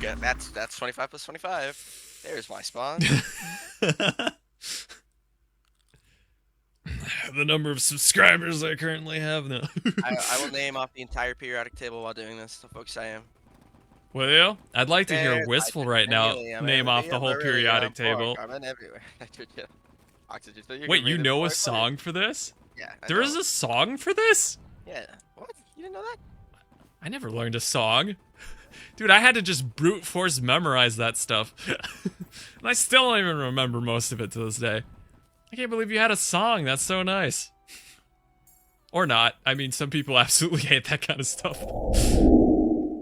That's 25 plus 25. There's my spawn. The number of subscribers I currently have now. I will name off the entire periodic table while doing this. So folks, I am. Will you? I'd like to hear There's Wistful right now helium, name off the whole beryllium, periodic boron, table. carbon everywhere. Oxygen. So Wait, you know a song for this? Yeah. There is a song for this? Yeah. What? You didn't know that? I never learned a song. Dude, I had to just brute force memorize that stuff. And I still don't even remember most of it to this day. I can't believe you had a song. That's so nice. Or not. I mean, some people absolutely hate that kind of stuff.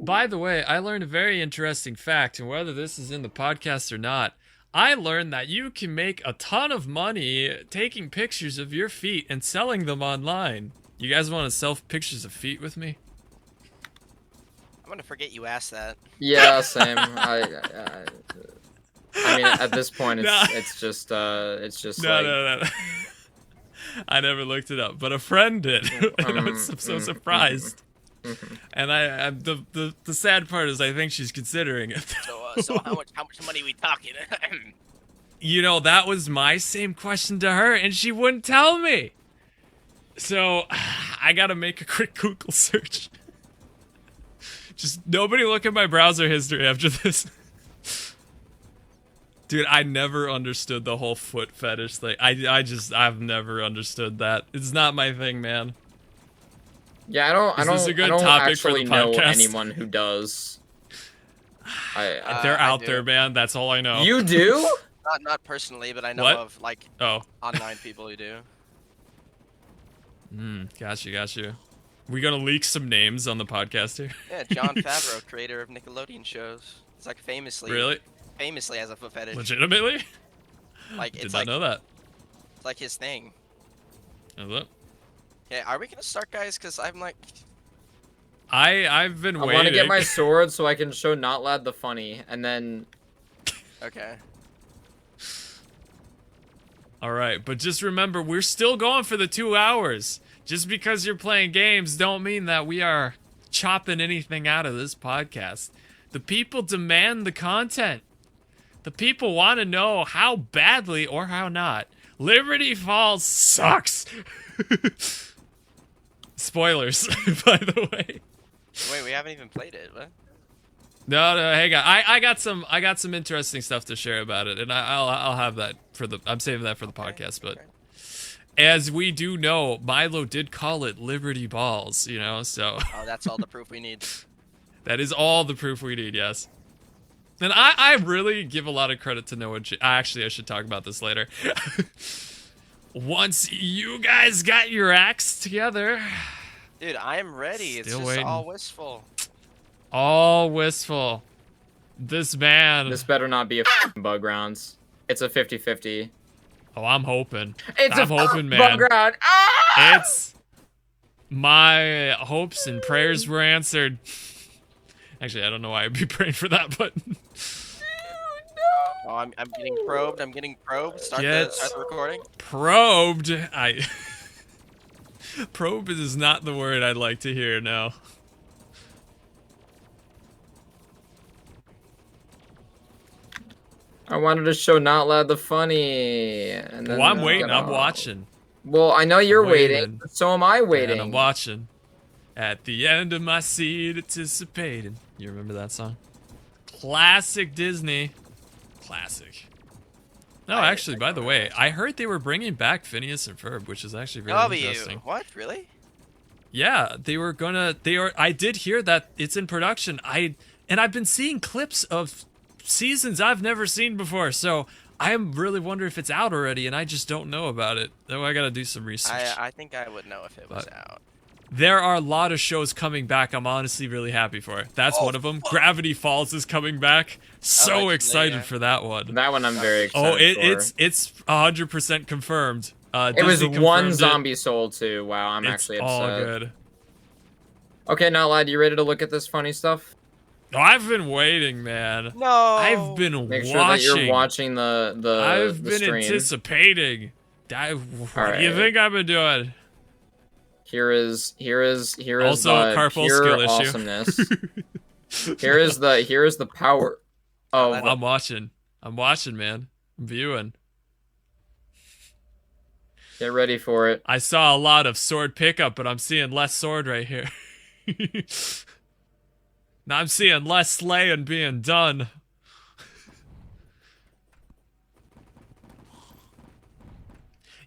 By the way, I learned a very interesting fact, and whether this is in the podcast or not, I learned that you can make a ton of money taking pictures of your feet and selling them online. You guys want to sell pictures of feet with me? I'm gonna forget you asked that. Yeah, same. I mean, at this point, it's just No. I never looked it up, but a friend did. And I'm so surprised. And the sad part is I think she's considering it. So how much money are we talking? You know, that was my same question to her, and she wouldn't tell me. So I gotta make a quick Google search. Just nobody look at my browser history after this. Dude, I never understood the whole foot fetish thing. I've never understood that. It's not my thing, man. Yeah, I don't actually know anyone who does. They're out there, man. That's all I know. You do? Not personally, but I know What? of like online people who do. Got you. We gonna leak some names on the podcast here? Yeah, Jon Favreau, creator of Nickelodeon shows. It's like famously has a foot fetish. Legitimately? Like Did not know that. It's like his thing. Is it? Okay, are we gonna start, guys? Cause I'm like, I've been waiting. I want to get my sword so I can show Not Lad the funny, and then. Okay. All right, but just remember, we're still going for the 2 hours. Just because you're playing games don't mean that we are chopping anything out of this podcast. The people demand the content. The people want to know how badly or how not Liberty Falls sucks. Spoilers, by the way. Wait, we haven't even played it. What? No, hang on. I got some interesting stuff to share about it, and I'll have that for the. I'm saving that for the podcast, but. As we do know, Milo did call it Liberty Balls, you know, so... Oh, that's all the proof we need. That is all the proof we need, yes. And I really give a lot of credit to Noah G. Actually, I should talk about this later. Once you guys got your acts together... Dude, I am ready. It's just waiting. all wistful. All wistful. This man... This better not be a bug rounds. It's a 50-50. Oh, I'm hoping. I'm hoping, man. Bug round. Ah! It's... My hopes and prayers were answered. Actually, I don't know why I'd be praying for that, but... Oh, I'm getting probed. I'm getting probed. Start the recording. Probed? Probe is not the word I'd like to hear now. I wanted to show Not Lad the funny. And then I'm waiting. I'm watching. Well, I know you're waiting. So am I waiting. And I'm watching. At the end of my seat, anticipating. You remember that song? Classic Disney. Classic. No, actually, by the way, I heard they were bringing back Phineas and Ferb, which is actually really interesting. What? Really? Yeah, they were gonna. I did hear that it's in production. And I've been seeing clips of seasons I've never seen before, so I am really wondering if it's out already, and I just don't know about it. Though I gotta do some research. I think I would know if it was out. There are a lot of shows coming back I'm honestly really happy for. That's one of them. Fuck. Gravity Falls is coming back. So excited for that one. That one I'm very excited for. It's 100% confirmed. It was one zombie soul too. Wow, I'm actually upset. All good. Okay, now lad, you ready to look at this funny stuff? I've been waiting, man. No. I've been watching. Make sure that you're watching the I've been stream. Anticipating. What do you think I've been doing? Here is also a carpal pure skill issue. awesomeness. Here is the power. Oh, I'm watching, man. I'm viewing. Get ready for it. I saw a lot of sword pickup, but I'm seeing less sword right here. Now I'm seeing less slaying being done.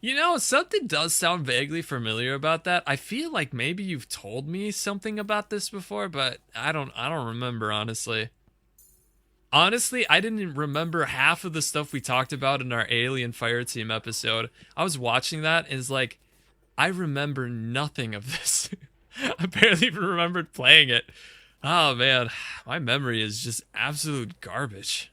You know, something does sound vaguely familiar about that. I feel like maybe you've told me something about this before, but I don't remember, honestly. Honestly, I didn't remember half of the stuff we talked about in our Alien Fireteam episode. I was watching that and it's like, I remember nothing of this. I barely even remembered playing it. Oh man, my memory is just absolute garbage.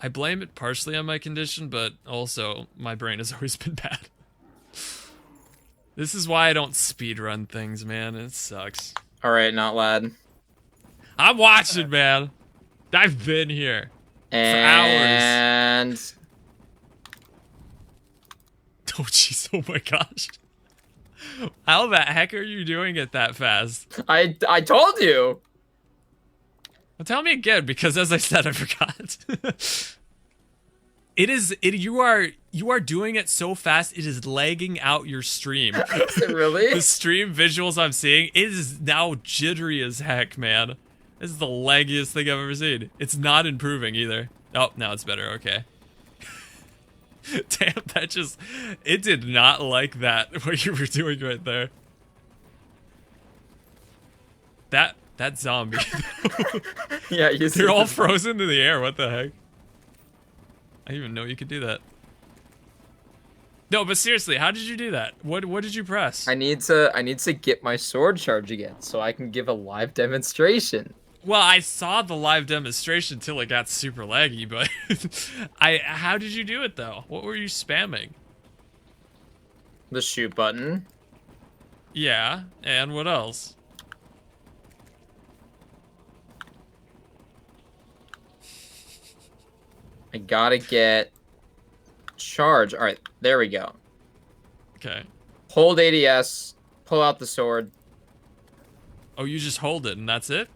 I blame it partially on my condition, but also my brain has always been bad. This is why I don't speedrun things, man. It sucks. Alright, not lad. I'm watching, man. I've been here and... for hours. Oh jeez, oh my gosh. How the heck are you doing it that fast? I told you! Well, tell me again, because as I said, I forgot. You are doing it so fast, it is lagging out your stream. Is it really? The stream visuals I'm seeing, it is now jittery as heck, man. This is the laggiest thing I've ever seen. It's not improving either. Oh, now it's better, okay. Damn, it did not like that, what you were doing right there. That zombie. Yeah, they're all frozen in the air, what the heck? I didn't even know you could do that. No, but seriously, how did you do that? What did you press? I need to get my sword charge again so I can give a live demonstration. Well, I saw the live demonstration till it got super laggy, but how did you do it though? What were you spamming? The shoot button. Yeah, and what else? I gotta get charge. All right, there we go. Okay. Hold ADS, pull out the sword. Oh, you just hold it and that's it?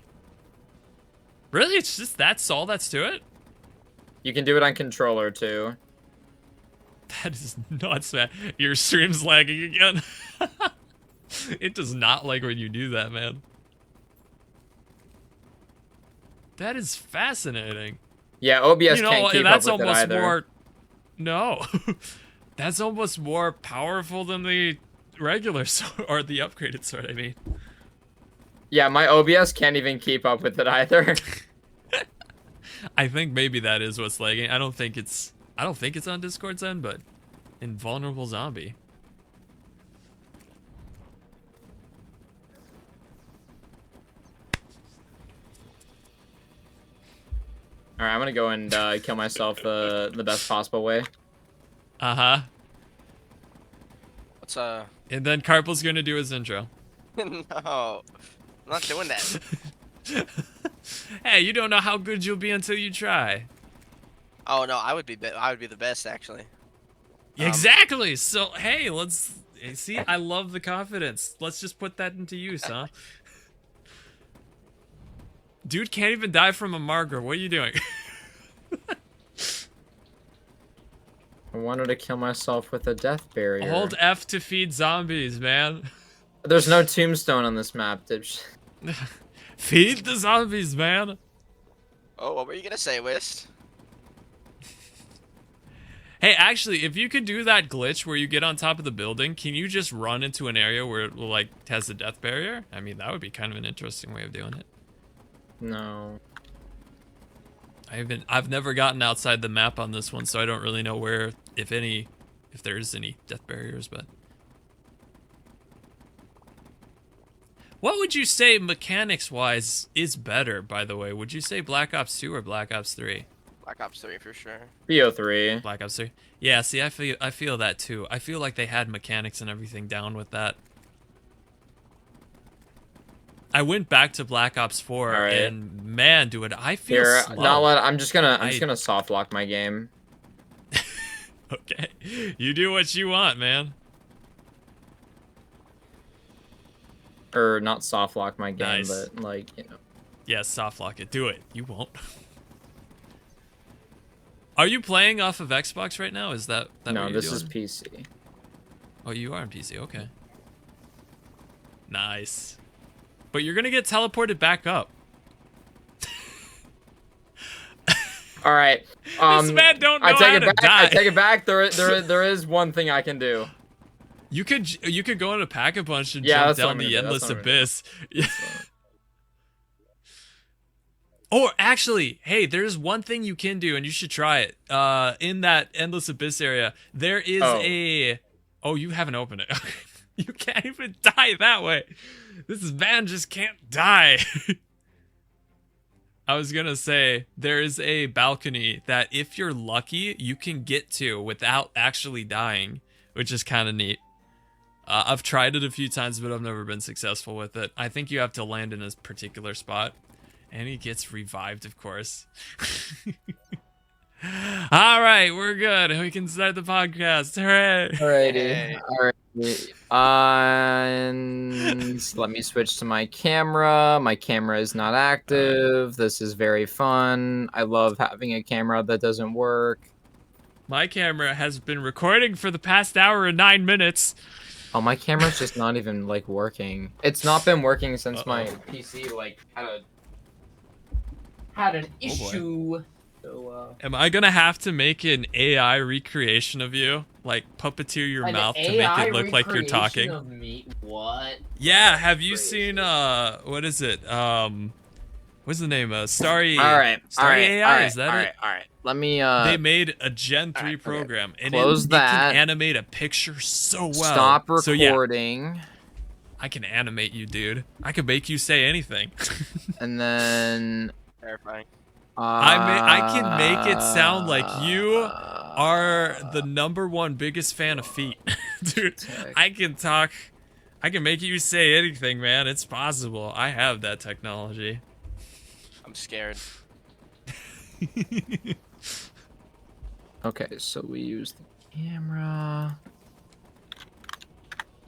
Really? It's just that's all that's to it? You can do it on controller too. That is nuts, man. Your stream's lagging again. It does not like when you do that, man. That is fascinating. Yeah, OBS you know, can't keep that's up with almost it either. more. No, that's almost more powerful than the regular sword, or the upgraded sword. I mean. Yeah, my OBS can't even keep up with it either. I think maybe that is what's lagging. I don't think it's on Discord's end, but Invulnerable Zombie. All right, I'm gonna go and kill myself the best possible way. Uh-huh. What's And then Carpel's gonna do his intro. No, I'm not doing that. Hey, you don't know how good you'll be until you try. Oh no, I would be the best actually. Exactly. So hey, let's see. I love the confidence. Let's just put that into use, huh? Dude can't even die from a marker. What are you doing? I wanted to kill myself with a death barrier. Hold F to feed zombies, man. There's no tombstone on this map, dipshit. Feed the zombies, man. Oh, what were you gonna say, Wist? Hey, actually, if you could do that glitch where you get on top of the building, can you just run into an area where it will, like, has a death barrier? I mean, that would be kind of an interesting way of doing it. No. I've never gotten outside the map on this one, so I don't really know where, if there's any death barriers, but. What would you say mechanics-wise is better, by the way? Would you say Black Ops 2 or Black Ops 3? Black Ops 3 for sure. BO3. Black Ops 3. Yeah, see, I feel that too. I feel like they had mechanics and everything down with that. I went back to Black Ops 4 and man, dude, I feel slow. I'm just gonna soft lock my game. Okay. You do what you want, man. Or not soft lock my game, Nice. but like, you know. Yes, soft lock it. Do it. You won't. Are you playing off of Xbox right now? Is that No, what you're this is doing? PC. Oh, you are on PC. Okay. Nice. But you're gonna get teleported back up. All right. This man don't know I take how it to back. die. I take it back. There is one thing I can do. You could go in a pack-a-punch and Yeah, jump that's what down I'm the gonna do. endless That's what I'm gonna abyss. Or actually, hey, there's one thing you can do, and you should try it. In that endless abyss area, there is a. Oh, you haven't opened it. You can't even die that way. This van just can't die. I was gonna say there is a balcony that if you're lucky, you can get to without actually dying, which is kind of neat. I've tried it a few times, but I've never been successful with it. I think you have to land in a particular spot. And he gets revived, of course. All right, we're good. We can start the podcast. Hooray! Alrighty. Alrighty. And let me switch to my camera. My camera is not active. This is very fun. I love having a camera that doesn't work. My camera has been recording for the past hour and 9 minutes. Oh, my camera's just not even like working. It's not been working since my PC like had an issue. So, am I gonna have to make an AI recreation of you? Like puppeteer your mouth to make it look like you're talking? Of me? What? Yeah, have you seen what is it? What's the name? Starry. Starry AI, is that it? All right. Let me They made a Gen 3 program and Close it that. can animate a picture so well. Stop So, recording. yeah, I can animate you, dude. I can make you say anything. And then Terrifying. I can make it sound like you are the #1 biggest fan of feet. Dude, I can make you say anything, man. It's possible. I have that technology. I'm scared. Okay, so we use the camera.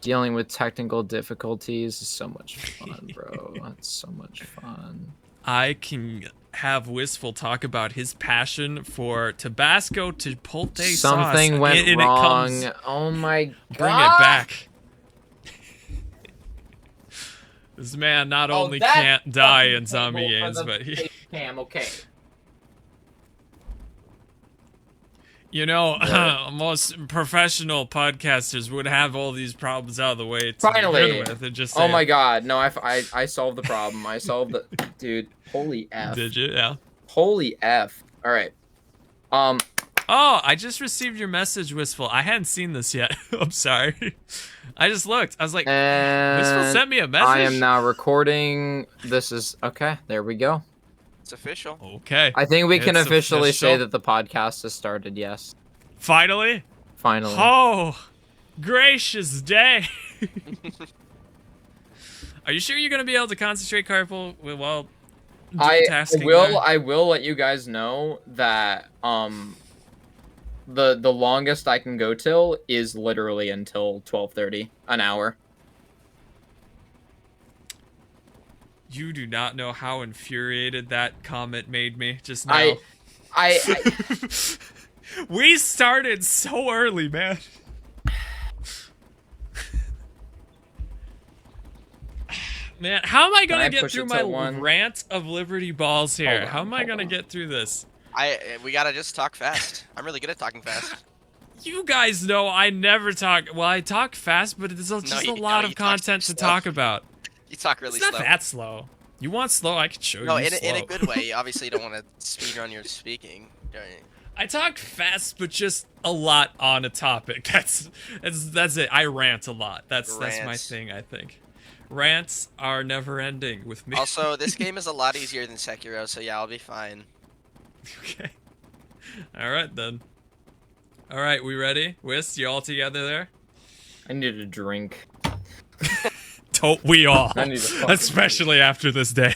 Dealing with technical difficulties is so much fun, bro. It's so much fun. I can have Wistful talk about his passion for Tabasco Chipotle sauce. Something went wrong. Oh my god. Bring it back. This man not only can't die in zombie games, but he... Okay. You know, most professional podcasters would have all these problems out of the way to Finally. begin with and just Oh my god, no, I solved the problem. I solved the... Dude, holy F. Did you? Yeah. Holy F. Alright. Oh, I just received your message, Wistful. I hadn't seen this yet. I'm sorry. I just looked. I was like, Wistful sent me a message? I am now recording. This is... Okay, there we go. It's official. Okay. I think we can It's officially official. say that the podcast has started, yes. Finally? Finally. Oh, gracious day. Are you sure you're going to be able to concentrate, Carpel, while doing tasking there? I will let you guys know that the longest I can go till is literally until 12:30, an hour. You do not know how infuriated that comment made me just now. We started so early, man. Man, how am I gonna get through my rant of Liberty Balls here? How am I gonna get through this? We gotta just talk fast. I'm really good at talking fast. You guys know I never talk. Well, I talk fast, but it's just a lot of content to talk about. You talk really slow. It's not that slow. You want slow? I can show you. No, in a good way. Obviously, you don't want to speedrun your speaking. I talk fast, but just a lot on a topic. That's it. I rant a lot. That's my thing. I think rants are never ending with me. Also, this game is a lot easier than Sekiro, so yeah, I'll be fine. Okay. All right then. All right, we ready? Wist, you all together there? I need a drink. Don't we all? Especially after this day.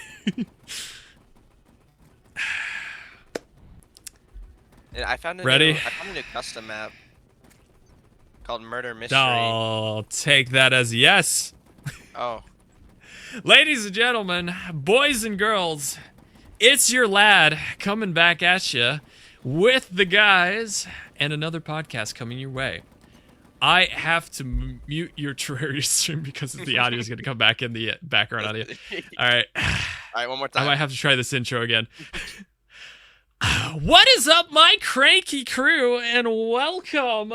I found a Ready? new custom map called Murder Mystery. I'll take that as yes. Oh. Ladies and gentlemen, boys and girls, it's your lad coming back at you with the guys and another podcast coming your way. I have to mute your Terraria stream because the audio is going to come back in the background audio. All right. All right, one more time. I might have to try this intro again. What is up, my cranky crew, and welcome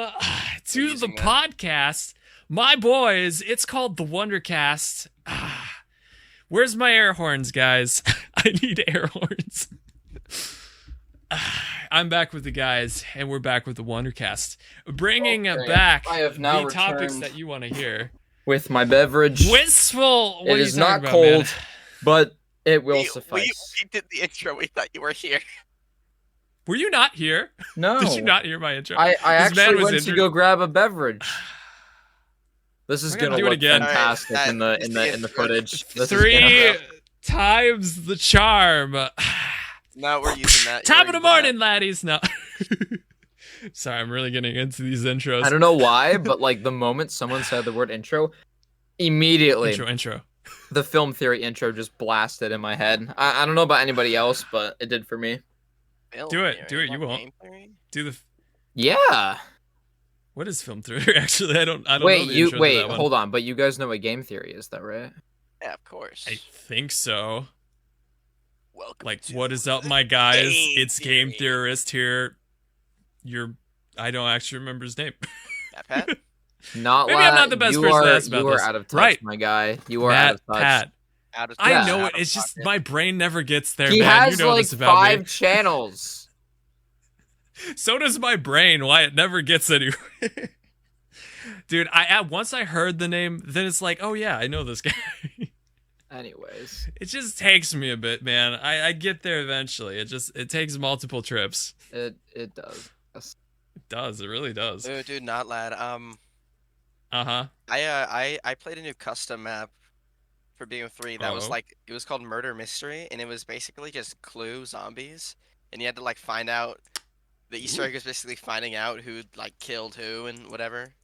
to the podcast. My boys, it's called the Wundercast. Where's my air horns, guys? I need air horns. I'm back with the guys, and we're back with the Wundercast, bringing back I have now the topics returned that you want to hear. with my beverage. Wistful. What It are you is talking not about, cold, man? but it will we suffice. did the intro. We thought you were here. Were you not here? No, Did you not hear my intro? I This man actually was went to injured. go grab a beverage. This is We're gonna gonna do it look again. fantastic Alright, in the footage. This is Three gonna- times the charm. No, we're using that. Top We're of the using morning, laddies. No. Sorry, I'm really getting into these intros. I don't know why, but like the moment someone said the word intro, immediately Intro. the film theory intro just blasted in my head. I don't know about anybody else, but it did for me. Film Do it, theory. do it, you What, won't. game theory? Do the. Yeah. What is film theory? Actually, I don't know Wait, the intro to wait, that one. hold on. But you guys know what game theory is, though, right? Yeah, of course. I think so. Welcome. Like, to what is up, my guys? Game It's Game Theory. Theorist here. I don't actually remember his name. Pat? Not Maybe I'm not the best you person to are, ask about you are this. out of touch, Right. my guy. You are Matt, out of touch. Pat. Out of I Yeah. know out it. of It's just pocket. my brain never gets there, He man. has You know like this about 5 me. channels. So does my brain. Why it never gets anywhere. Dude, once I heard the name, then it's like, oh yeah, I know this guy. Anyways, It just takes me a bit, man. I get there eventually. It takes multiple trips. it does. Yes. It does. It really does. Dude, not lad. Uh-huh. I played a new custom map for BO3 that was Uh-oh. like it was called Murder Mystery, and it was basically just clue zombies, and you had to like find out. The Easter egg was basically finding out who like killed who and whatever.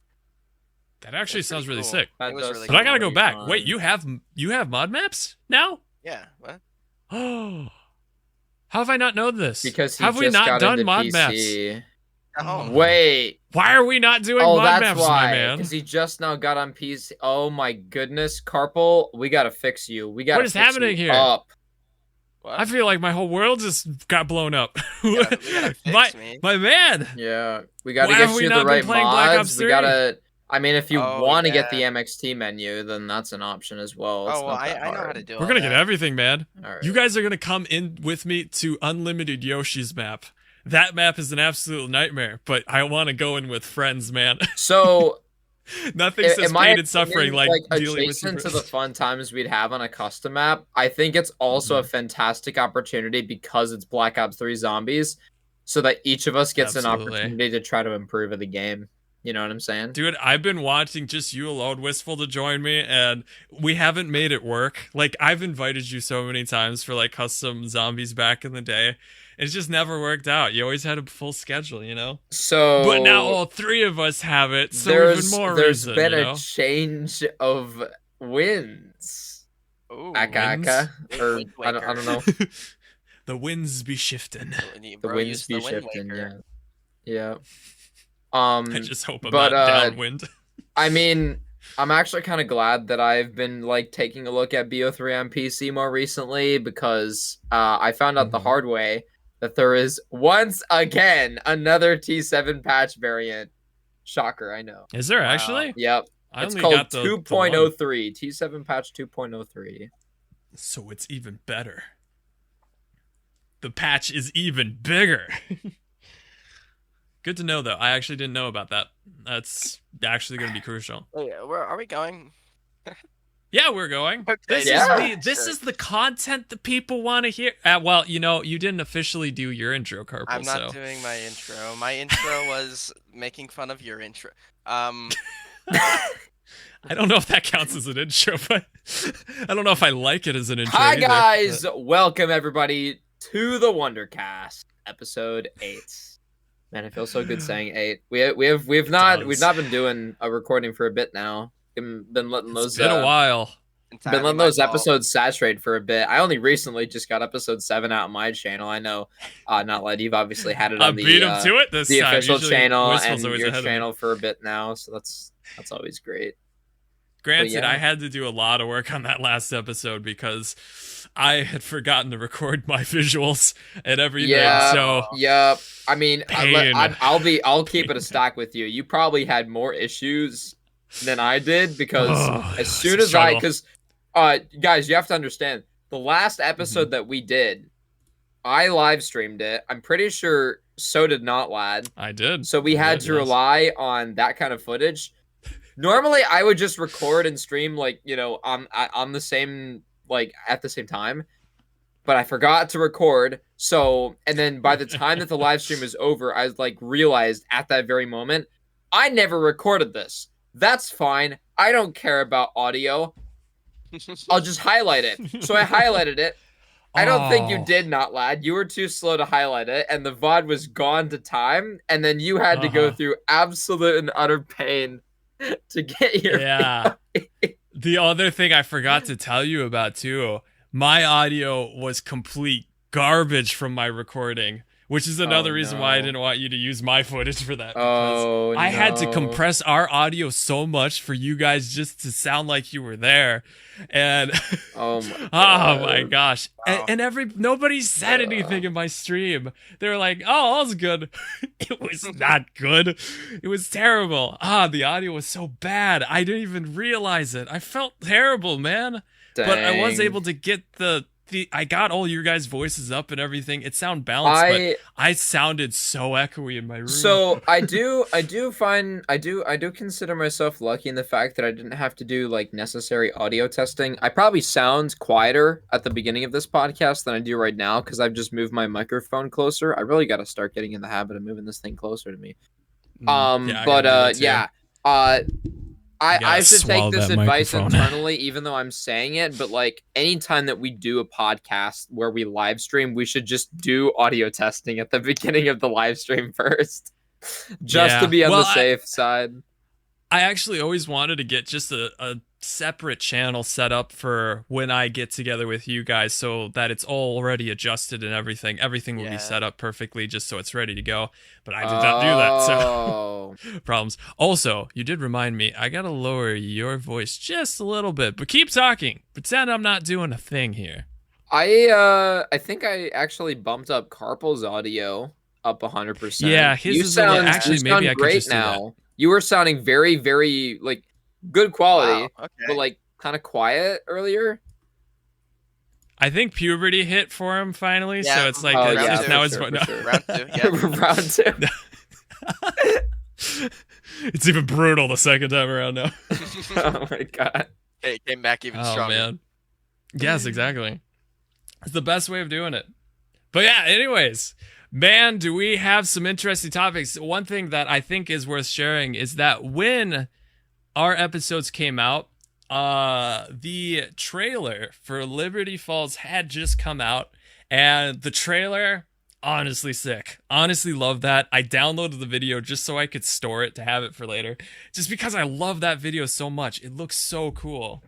That actually It's sounds pretty really cool. sick. That It was does really But I cool. gotta go sound back. fun. Wait, you have mod maps now? Yeah. What? Oh. How have I not known this? Because he have we just not got done into mod PC. maps? Oh. Wait. Why are we not doing Oh, mod that's maps, my why. man? Because he just now got on PC. Oh my goodness, Carpel, we gotta fix you. We gotta. What is fix happening you here? Up. What? I feel like my whole world just got blown up. We gotta fix me. my man. Yeah, we gotta Why get have we you not the been right playing Black mods. Ops We 3? gotta. I mean, if you Oh, want to get the yeah. MXT menu, then that's an option as well. It's Oh well, not that I know how hard. to do. We're all gonna get that. everything, man. All right. You guys are gonna come in with me to Unlimited Yoshi's map. That map is an absolute nightmare, but I want to go in with friends, man. So, Nothing in says my pain and suffering opinion, like dealing with adjacent your to the friends. fun times we'd have on a custom map, I think it's also Mm-hmm. a fantastic opportunity because it's Black Ops 3 Zombies, so that each of us gets an Absolutely. opportunity to try to improve the game. You know what I'm saying? Dude, I've been wanting just you alone, Wistful, to join me, and we haven't made it work. Like, I've invited you so many times for, like, custom zombies back in the day. It's just never worked out. You always had a full schedule, you know? So, But now all 3 of us have it, so there's even more there's reason, been you know? a change of wins. Ooh. Aka aka, or Wind I don't know. The winds be shifting. The Bro, winds use be the Wind shifting. Waker. Yeah. I just hope I'm but, not downwind. I mean, I'm actually kind of glad that I've been like taking a look at BO3 on PC more recently because I found out the Mhm. hard way that there is once again another T7 patch variant. Shocker, I know. Is there Wow. actually? Yep. I It's only called got the 2.03. T7 patch 2.03. So it's even better. The patch is even bigger. Good to know, though. I actually didn't know about that. That's actually going to be crucial. Wait, where are we going? Yeah, we're going. Okay, This yeah. is the content that people want to hear. Well, you know, you didn't officially do your intro, Carpel. I'm not so. doing my intro. My intro was making fun of your intro. I don't know if that counts as an intro, but I don't know if I like it as an intro. Hi either, guys, welcome everybody to the Wundercast, episode 8. Man, it feels so good saying 8. We've not does. been doing a recording for a bit now. We've been letting but those It's been a while. Been entirely letting my those fault. episodes saturate for a bit. I only recently just got episode 7 out on my channel. I know, not like you've obviously had it I on beat him to it this the time. official Usually, channel Wistful's and always your ahead of me. channel for a bit now, so that's always great. Granted, yeah. I had to do a lot of work on that last episode because I had forgotten to record my visuals and everything. Yeah, So yeah. I mean, pain. I'll keep it a stack with you. You probably had more issues than I did because Oh, as it's soon a as struggle. guys, you have to understand the last episode Mm-hmm. that we did, I live streamed it. I'm pretty sure so did not Lad. I did. So we had to rely on that kind of footage. Normally, I would just record and stream like on the same at the same time, but I forgot to record. So and then by the time that the live stream was over, I realized at that very moment, I never recorded this. That's fine. I don't care about audio. I'll just highlight it. So I highlighted it. I don't think you did, not Lad. You were too slow to highlight it, and the VOD was gone to time, and then you had to go through absolute and utter pain to get your The other thing I forgot to tell you about too, my audio was complete garbage from my recording, which is another reason why I didn't want you to use my footage for that, because I had to compress our audio so much for you guys just to sound like you were there. And oh my gosh. Wow. And nobody said anything in my stream. They were like, "Oh, all's good." It was not good. It was terrible. The audio was so bad. I didn't even realize it. I felt terrible, man. Dang. But I was able to get I got all your guys' voices up and everything. It sounded balanced, but I sounded so echoey in my room. So I do consider myself lucky in the fact that I didn't have to do necessary audio testing. I probably sound quieter at the beginning of this podcast than I do right now because I've just moved my microphone closer. I really got to start getting in the habit of moving this thing closer to me. I should take this advice internally, even though I'm saying it, but anytime that we do a podcast where we live stream, we should just do audio testing at the beginning of the live stream first. Just to be on the safe side. I actually always wanted to get just a separate channel set up for when I get together with you guys so that it's already adjusted and everything. Everything will be set up perfectly just so it's ready to go. But I did not do that, so problems. Also, you did remind me, I gotta lower your voice just a little bit, but keep talking. Pretend I'm not doing a thing here. I think I actually bumped up Carpel's audio up 100%. Yeah, his actually maybe I could just now. do that. You were sounding very, very good quality, but kind of quiet earlier. I think puberty hit for him finally, so it's like now it's round 2. Yeah, round 2. It's even brutal the second time around now. Oh my god! It came back even stronger. Oh man, yes, exactly. It's the best way of doing it. But yeah, anyways. Man, do we have some interesting topics. One thing that I think is worth sharing is that when our episodes came out, the trailer for Liberty Falls had just come out, and the trailer, honestly sick. Honestly love that. I downloaded the video just so I could store it to have it for later, just because I love that video so much. It looks so cool.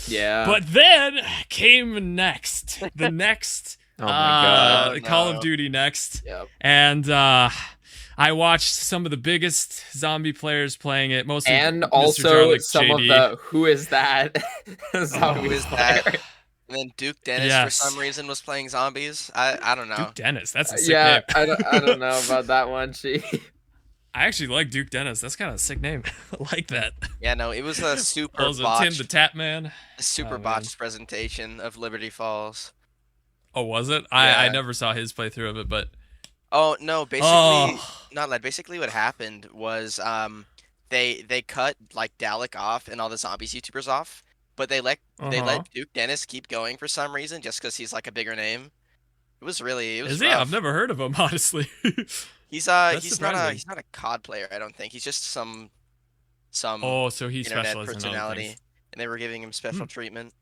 Yeah. But then came the next... Oh my god. Call of Duty next. Yep. And I watched some of the biggest zombie players playing it, mostly and Mr. also Jarlick some JD. of the who is that? Who is that? And then Duke Dennis for some reason was playing zombies. I don't know. Duke Dennis, that's a sick name. I don't know about that one. I actually like Duke Dennis. That's kind of a sick name. I like that. Yeah, no, it was a super Tim botched, the Tap Man. a super botched presentation of Liberty Falls. Oh, was it? Yeah. I never saw his playthrough of it, but oh no, basically not like basically what happened was they cut Dalek off and all the zombies YouTubers off, but they let Duke Dennis keep going for some reason just because he's a bigger name. It was Is rough. he? I've never heard of him, honestly. He's not a COD player, I don't think. He's just some so he internet specializes personality, in other things. And they were giving him special treatment.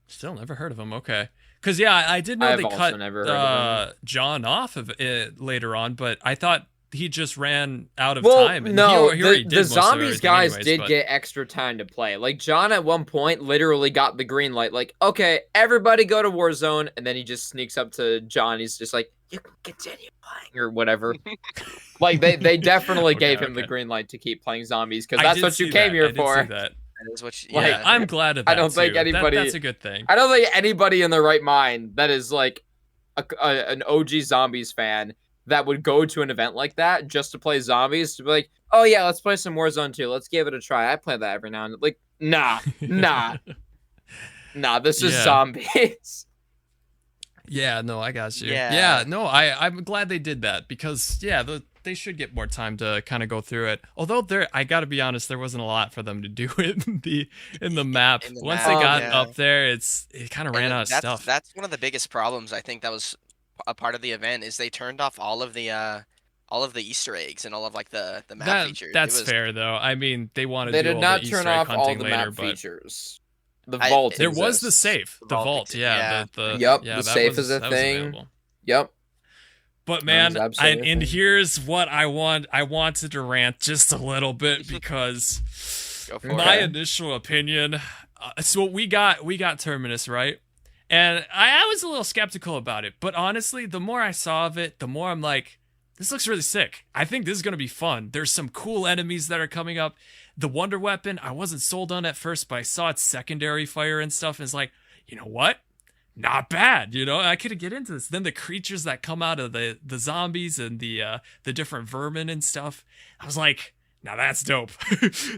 Still never heard of him. Okay. Because, I did know they cut John off of it later on, but I thought he just ran out of Well, time, and no, he already did the most of zombies everything guys anyways, did but get extra time to play. Like John at one point literally got the green light. Like, okay, everybody go to Warzone, and then he just sneaks up to John. He's just like, you can continue playing or whatever. Like they definitely Okay, gave him the okay. green light to keep playing zombies because I that's did what you see came that. here I did see for. that. That is what. Like, Yeah, I'm glad of I that don't think too. That's anybody. a good thing. I don't think anybody in their right mind that is like an OG zombies fan that would go to an event like that just to play zombies to be like, oh yeah, let's play some Warzone 2. Let's give it a try. I play that every now and then. Like, nah. This is Yeah. zombies. Yeah, no, I got you. Yeah. Yeah, no, I'm glad they did that because yeah, they should get more time to kind of go through it. Although I got to be honest, there wasn't a lot for them to do in the map. In the Once map, they got yeah. up there, it kind of ran out of that's stuff. that's one of the biggest problems I think that was a part of the event is they turned off all of the Easter eggs and all of like the map features. It That's was fair though. I mean, they want to They do did all not the turn Easter egg off all hunting the later, map but features. The I- vault there was the exists. safe, the vault. Yeah, the Yep, yeah, the that safe was, is a that was thing. available. Yep. But That man, was absolutely a and thing. here's what I want. I wanted to rant just a little bit because Go for my Okay. initial opinion. So we got Terminus, right? And I was a little skeptical about it, but honestly, the more I saw of it, the more I'm like, this looks really sick. I think this is gonna be fun. There's some cool enemies that are coming up. The Wonder Weapon, I wasn't sold on at first, but I saw its secondary fire and stuff, and it's like, you know what? Not bad, you know. I could get into this. Then the creatures that come out of the zombies and the different vermin and stuff. I was like, now that's dope.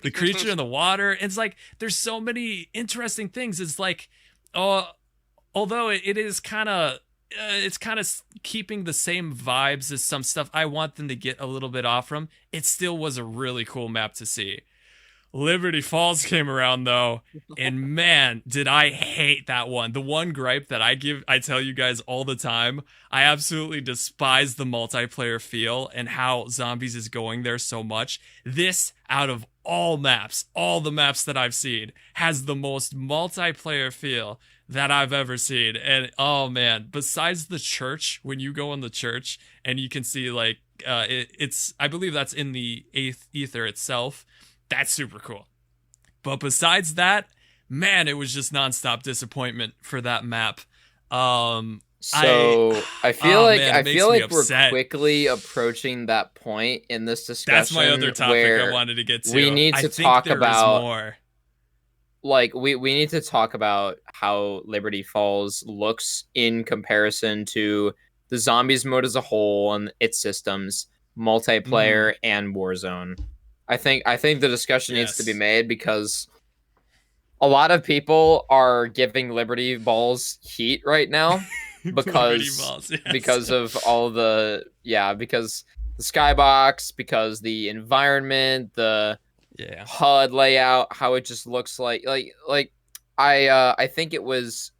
The creature in the water. It's like there's so many interesting things. It's like, although it is kind of. It's kind of keeping the same vibes as some stuff I want them to get a little bit off from. It still was a really cool map to see. Liberty Falls came around though, and man, did I hate that one. The one gripe that I tell you guys all the time, I absolutely despise the multiplayer feel and how Zombies is going there so much. This, out of all the maps that I've seen, has the most multiplayer feel that I've ever seen. And oh man, besides the church, when you go in the church and you can see like, it's, I believe that's in the Ether itself. That's super cool. But besides that, man, it was just nonstop disappointment for that map. I feel like man, I it makes feel me like we're upset. quickly approaching that point in this discussion. That's my other topic where I wanted to get to. we need I to think talk there is about more. like we need to talk about how Liberty Falls looks in comparison to the Zombies mode as a whole and its systems, multiplayer and Warzone. I think the discussion needs to be Yes. made because a lot of people are giving Liberty Balls heat right now because Balls, yes. because of all because the skybox, because the environment, the Yeah. HUD layout, how it just looks like I think it was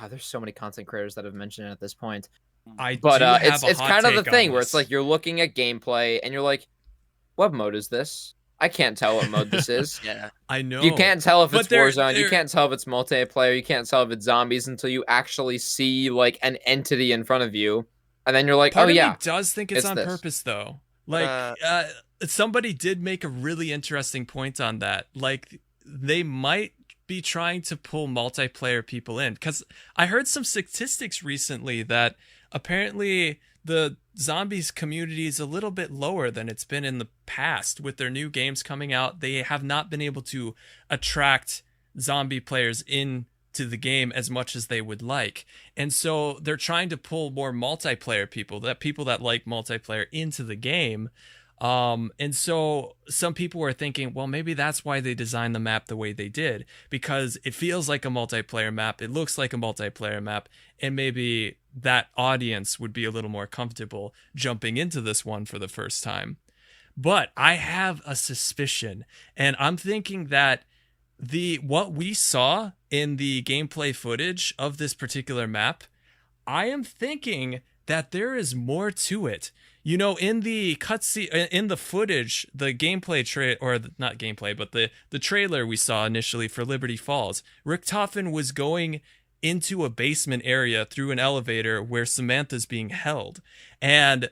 there's so many content creators that have mentioned it at this point. But it's kind of the thing where it's like you're looking at gameplay and you're like, what mode is this? I can't tell what mode this is. Yeah. I know. You can't tell if it's But they're- Warzone. You they're- can't tell if it's multiplayer. You can't tell if it's zombies until you actually see like an entity in front of you, and then you're like, Part oh of yeah, me does think it's on this. purpose though. Like somebody did make a really interesting point on that. Like they might be trying to pull multiplayer people in, because I heard some statistics recently that apparently the zombies community is a little bit lower than it's been in the past. With their new games coming out, they have not been able to attract zombie players into the game as much as they would like. And so they're trying to pull more multiplayer people that like multiplayer into the game. And so some people were thinking, well, maybe that's why they designed the map the way they did, because it feels like a multiplayer map. It looks like a multiplayer map. And maybe that audience would be a little more comfortable jumping into this one for the first time. But I have a suspicion, and I'm thinking that what we saw in the gameplay footage of this particular map, I am thinking that there is more to it. You know, in the cutscene, in the footage, the gameplay not gameplay, but the trailer we saw initially for Liberty Falls, Richtofen was going into a basement area through an elevator where Samantha's being held. And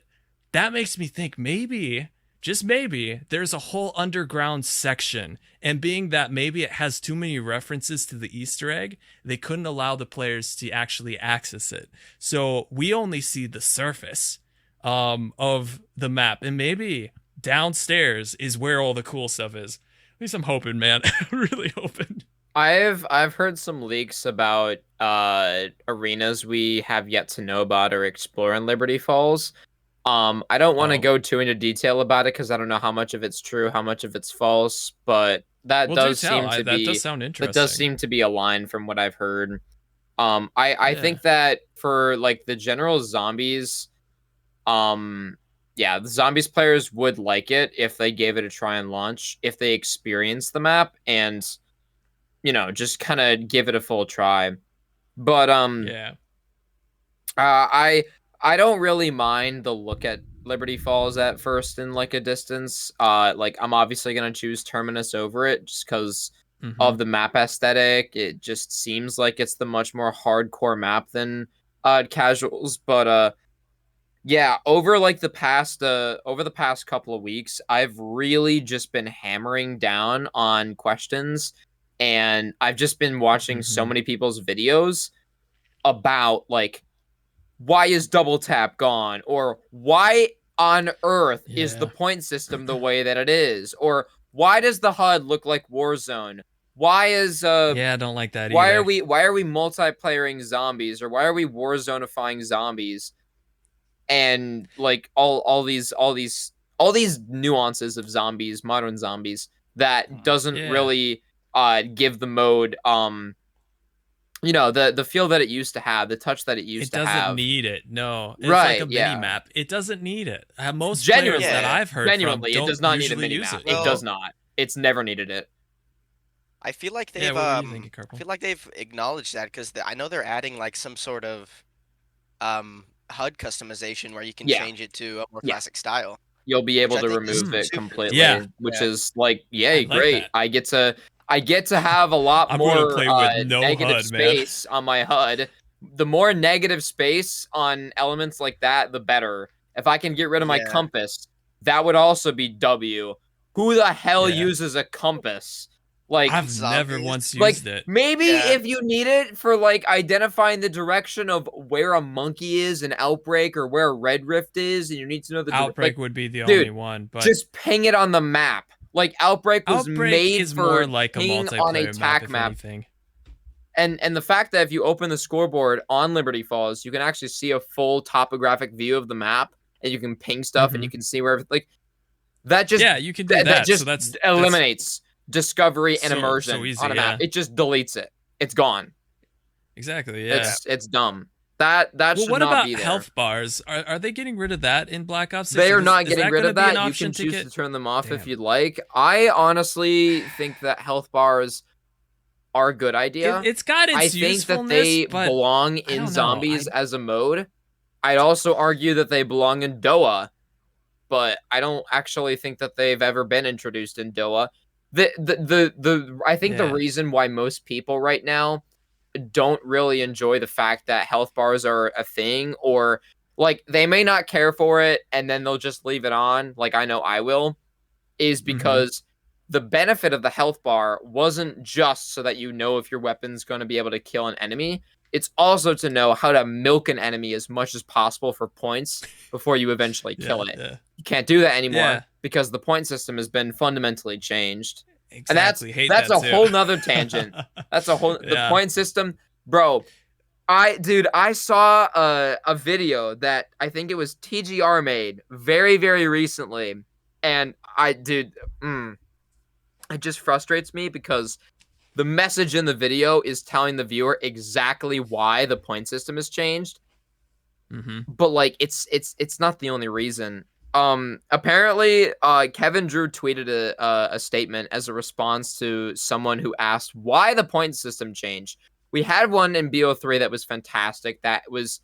that makes me think maybe, just maybe, there's a whole underground section. And being that maybe it has too many references to the Easter egg, they couldn't allow the players to actually access it. So we only see the surface of the map. And maybe downstairs is where all the cool stuff is. At least I'm hoping, man. I'm really hoping. I've heard some leaks about arenas we have yet to know about or explore in Liberty Falls. I don't want to go too into detail about it because I don't know how much of it's true, how much of it's false, but that Well, does seem to that be does sound interesting. that does seem to be a line from what I've heard. I think that for like the general zombies, yeah, the zombies players would like it if they gave it a try and launch, if they experienced the map and just kind of give it a full try. But yeah. I don't really mind the look at Liberty Falls at first in like a distance. Like I'm obviously gonna choose Terminus over it just because of the map aesthetic. It just seems like it's the much more hardcore map than casuals. But yeah, over the past couple of weeks, I've really just been hammering down on questions, and I've just been watching so many people's videos about like, why is double tap gone? Or why on earth is the point system the way that it is? Or why does the HUD look like Warzone? Why is I don't like that why either. are we multiplayering zombies? Or why are we Warzone-ifying zombies? And like all these nuances of zombies, modern zombies, that doesn't really give the mode the feel that it used to have, the touch that it used to have. It doesn't need it. No. It's like a mini map. It doesn't need it. Most players that I've heard genuinely, from it does not need a usually mini use map. it. It does not. It's never needed it. I feel like they've what do you think, I feel like they've acknowledged that because I know they're adding like some sort of HUD customization where you can change it to a more classic style. You'll be able I to think remove it completely, which Yeah. is like, yay, like great. that. I get to have a lot I'm gonna more play with no negative HUD, man. space on my HUD. The more negative space on elements like that, the better. If I can get rid of my compass, that would also be W. Who the hell uses a compass? Like, I've never once used it. Maybe if you need it for like identifying the direction of where a monkey is in Outbreak or where a Red Rift is, and you need to know the Outbreak would be the only one, but just ping it on the map. Like Outbreak was made is for more like a ping multiplayer on a TAC map. Anything. And the fact that if you open the scoreboard on Liberty Falls, you can actually see a full topographic view of the map, and you can ping stuff, and you can see where that just you can do that. That just so eliminates discovery and immersion so easy, on a map. It just deletes it. It's gone. Exactly. Yeah. It's dumb. That should what not about be there. health bars? Are they getting rid of that in Black Ops 6? They are not getting rid of that. You can to choose to turn them off if you'd like. I honestly think that health bars are a good idea. It's got its usefulness. I think that they belong in zombies as a mode. I'd also argue that they belong in DOA, but I don't actually think that they've ever been introduced in DOA. I think the reason why most people right now don't really enjoy the fact that health bars are a thing, or like they may not care for it and then they'll just leave it on, like I know I will, is because the benefit of the health bar wasn't just so that you know if your weapon's going to be able to kill an enemy. It's also to know how to milk an enemy as much as possible for points before you eventually kill it. You can't do that anymore because the point system has been fundamentally changed. Exactly. And that's a whole nother tangent. That's a whole the point system, bro. I saw a video that I think it was TGR made very, very recently, and it just frustrates me because the message in the video is telling the viewer exactly why the point system has changed. But like it's not the only reason. Apparently Kevin Drew tweeted a statement as a response to someone who asked why the point system changed. We had one in BO3 that was fantastic, that was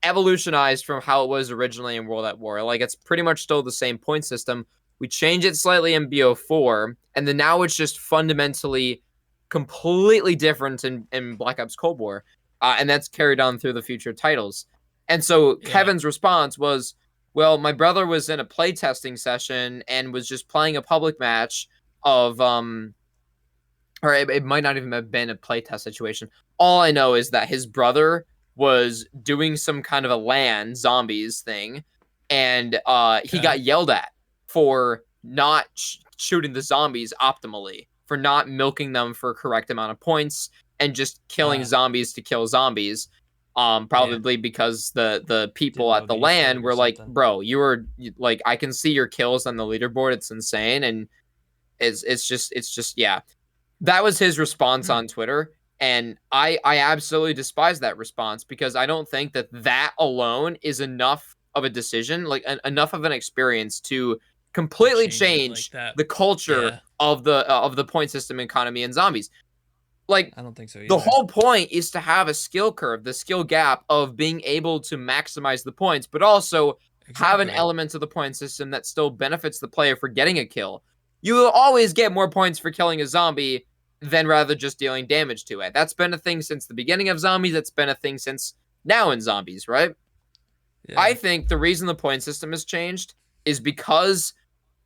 evolutionized from how it was originally in World at War. Like, it's pretty much still the same point system. We changed it slightly in BO4, and then now it's just fundamentally completely different in Black Ops Cold War. And that's carried on through the future titles. And so Kevin's response was, Well, my brother was in a playtesting session and was just playing a public match of or it might not even have been a playtest situation. All I know is that his brother was doing some kind of a LAN zombies thing, and he Okay. got yelled at for not shooting the zombies optimally, for not milking them for correct amount of points, and just killing zombies to kill zombies. Yeah. Probably because the Didn't people know at the the Easter LAN egg or were like, something. "Bro, like, I can see your kills on the leaderboard. It's insane." And it's just yeah, that was his response Hmm. on Twitter, and I absolutely despise that response because I don't think that that alone is enough of a decision, like enough of an experience to To completely change it like change that. the culture Yeah. of the point system economy in zombies. Like, I don't think so the either. whole point is to have a skill curve, the skill gap of being able to maximize the points, but also have an Exactly. element of the point system that still benefits the player for getting a kill. You will always get more points for killing a zombie than rather just dealing damage to it. That's been a thing since the beginning of zombies. That's been a thing since now in zombies, right? I Yeah. think the reason the point system has changed is because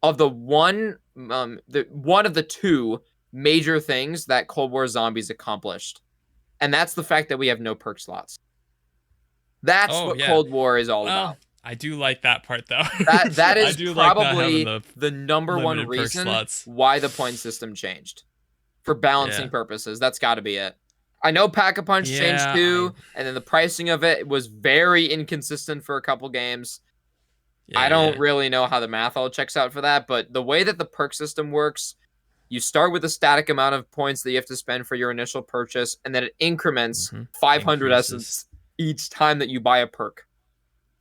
of the one of the two major things that Cold War Zombies accomplished, and that's the fact that we have no perk slots. That's Oh what yeah. Cold War is all Well, about. I do like that part though. That I is do like not having probably the the number one limited perk reason slots. why the point system changed. For balancing Yeah. purposes, that's got to be it. I know Pack-a-Punch changed Yeah, I too, and then the pricing of it was very inconsistent for a couple games. I don't yeah. really know how the math all checks out for that, but the way that the perk system works, you start with a static amount of points that you have to spend for your initial purchase, and then it increments Mm-hmm. 500 Increases. essence each time that you buy a perk.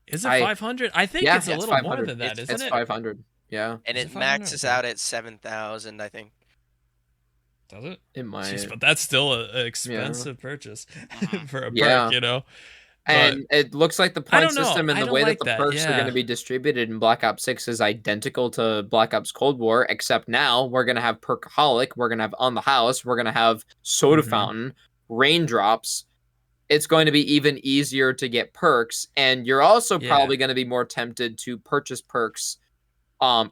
Is it I 500? I think Yeah, it's a it's little more 500. than that, isn't It's it? 500. Yeah, And Is it it 500? maxes Okay. out at 7,000, I think. Does it? it Jeez, might. but that's still an Yeah, expensive purchase Mhm. for a perk, yeah. you know? But And it looks like the I point don't know. system and I the don't way that like the that. perks are going to Yeah. be distributed in Black Ops 6 is identical to Black Ops Cold War, except now we're going to have Perkaholic, we're going to have On the House, we're going to have Soda Mm-hmm. Fountain, Raindrops. It's going to be even easier to get perks, and you're also Yeah. probably going to be more tempted to purchase perks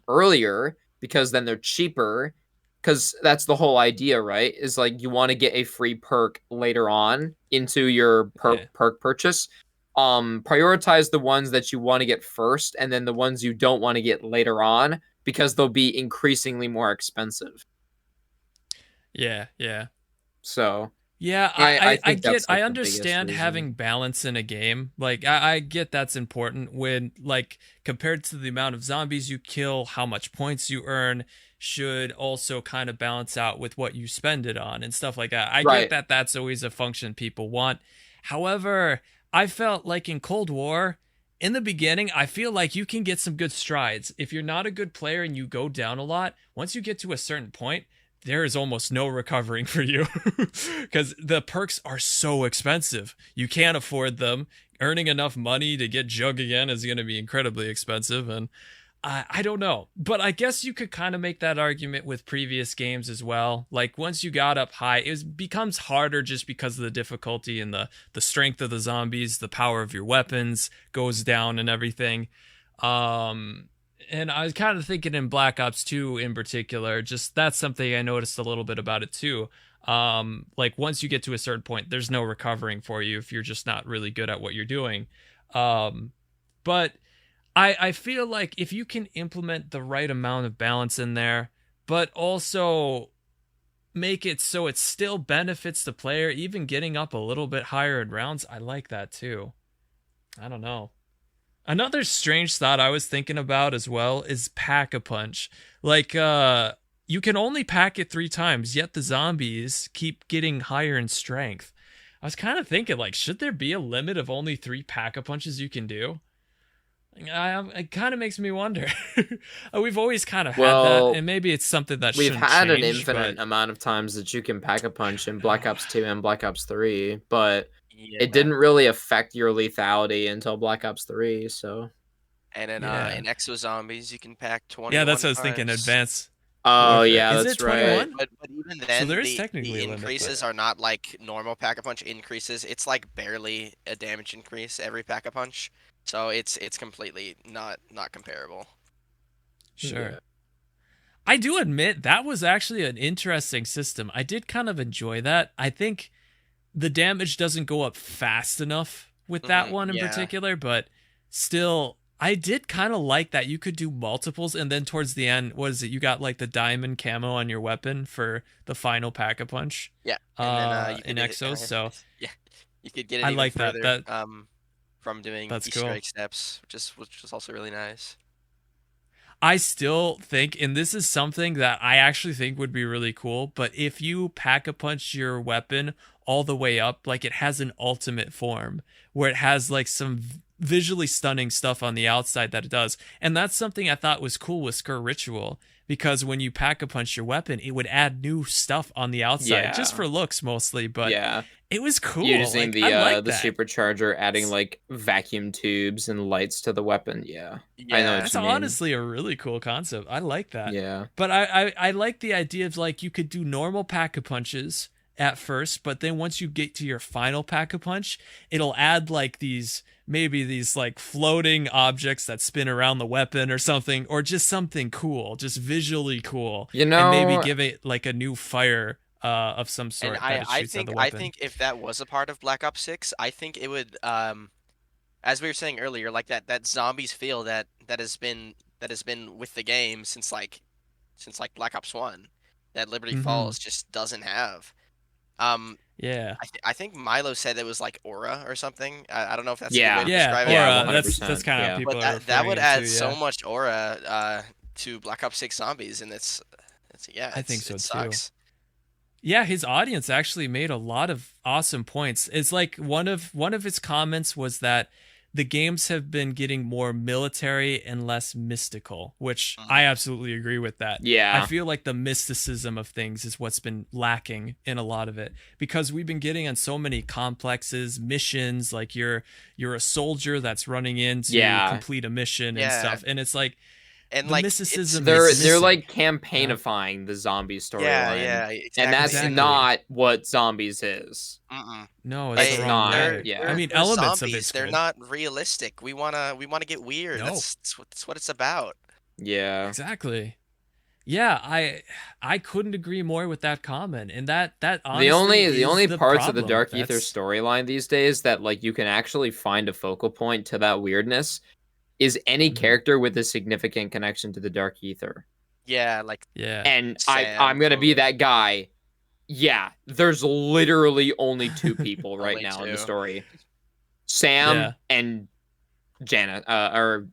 earlier because then they're cheaper, because that's the whole idea, right? Is like you want to get a free perk later on into your Yeah. perk purchase. Prioritize the ones that you want to get first, and then the ones you don't want to get later on, because they'll be increasingly more expensive. Yeah. Yeah. So Yeah, I I think get, that's I like the biggest understand reason. having balance in a game. Like, I get that's important when, like, compared to the amount of zombies you kill, how much points you earn should also kind of balance out with what you spend it on and stuff like that. I get Right. that that's always a function people want. However, I felt like in Cold War, in the beginning, I feel like you can get some good strides. If you're not a good player and you go down a lot, once you get to a certain point, there is almost no recovering for you because the perks are so expensive. You can't afford them. Earning enough money to get Jug again is going to be incredibly expensive. And I don't know. But I guess you could kind of make that argument with previous games as well. Like once you got up high, it becomes harder just because of the difficulty and the strength of the zombies, the power of your weapons goes down and everything. Um, and I was kind of thinking in Black Ops 2 in particular, just that's something I noticed a little bit about it too. Like once you get to a certain point, there's no recovering for you if you're just not really good at what you're doing. But I feel like if you can implement the right amount of balance in there, but also make it so it still benefits the player, even getting up a little bit higher in rounds, I like that too. I don't know. Another strange thought I was thinking about as well is pack-a-punch. Like, you can only pack it 3 times, yet the zombies keep getting higher in strength. I was kind of thinking, like, should there be a limit of only 3 pack-a-punches you can do? It kind of makes me wonder. We've always kind of had that, Well, and maybe it's something that we've shouldn't had an change, but infinite amount of times that you can pack a punch in Black Ops 2 and Black Ops 3, but it Yeah. didn't really affect your lethality until Black Ops 3, so. And yeah. in Exo Zombies, you can pack Yeah, that's 21 what I was thinking, times. advance Oh, warfare. yeah, Is it that's right. 21? But even So then, there is the technically a limit, but increases are not like normal pack a punch increases. It's like barely a damage increase every pack a punch. So it's completely not comparable. Sure. Yeah. I do admit that was actually an interesting system. I did kind of enjoy that. I think the damage doesn't go up fast enough with that one in Yeah. particular, but still, I did kind of like that you could do multiples, and then towards the end, what is it? You got like the diamond camo on your weapon for the final pack-a-punch, Yeah. And then you in could Exos. So yeah, you could get it I even like that. further from doing That's Easter cool. egg steps, which is also really nice. I still think, and this is something that I actually think would be really cool, but if you pack a punch your weapon all the way up, like it has an ultimate form where it has like some visually stunning stuff on the outside that it does. And that's something I thought was cool with Skur Ritual, because when you pack a punch your weapon, it would add new stuff on the outside, just Yeah. for looks mostly, but Yeah. it was cool. Using Like I like the that. supercharger, adding like vacuum tubes and lights to the weapon. Yeah. I know Yeah. what That's you mean. honestly a really cool concept. I like that. Yeah. But I like the idea of like you could do normal pack-a-punches at first, but then once you get to your final pack-a-punch, it'll add like these like floating objects that spin around the weapon or something, or just something cool, just visually cool. You And maybe know, give it like a new fire of some And sort that it shoots at the I weapon. think if that was a part of Black Ops 6, I think it would as we were saying earlier, like that zombies feel that has been with the game since like Black Ops 1 that Liberty Mm-hmm. Falls just doesn't have. Um Yeah. I think Milo said it was like aura or something. I don't know if that's a good way yeah. to Yeah, describe it. Yeah, aura. That's 100%. kind of how Yeah. people But are that referring would it to, add so yeah. much aura to Black Ops 6 zombies, and I think so it too. sucks. Yeah, his audience actually made a lot of awesome points. It's like one of his comments was that the games have been getting more military and less mystical, which I Mhm. absolutely agree with that. I Yeah. feel like the mysticism of things is what's been lacking in a lot of it, because we've been getting on so many complexes, missions, like you're a soldier that's running in to Yeah. complete a mission and Yeah, stuff, and it's like and the like it's mysticism They're is it's missing, like you know? campaignifying the zombie yeah, storyline. yeah, And that's exactly. Exactly. not what zombies is. Mm-mm. No, it's the It's wrong not. way. I Yeah. mean, They're elements of zombies. it's They're good. not realistic. We wanna get weird. No, That's what it's about. Yeah. exactly. Yeah, I couldn't agree more with that comment. And that The honestly only is the parts of the problem. Dark Ether That's storyline these days that like you can actually find a focal point to that weirdness is any Mhm. character with a significant connection to the Dark Ether. Yeah, like Yeah. And I'm Sam, gonna be totally. that guy. Yeah, there's literally only two people right Only now in the two. story. Sam Yeah. and Janet, or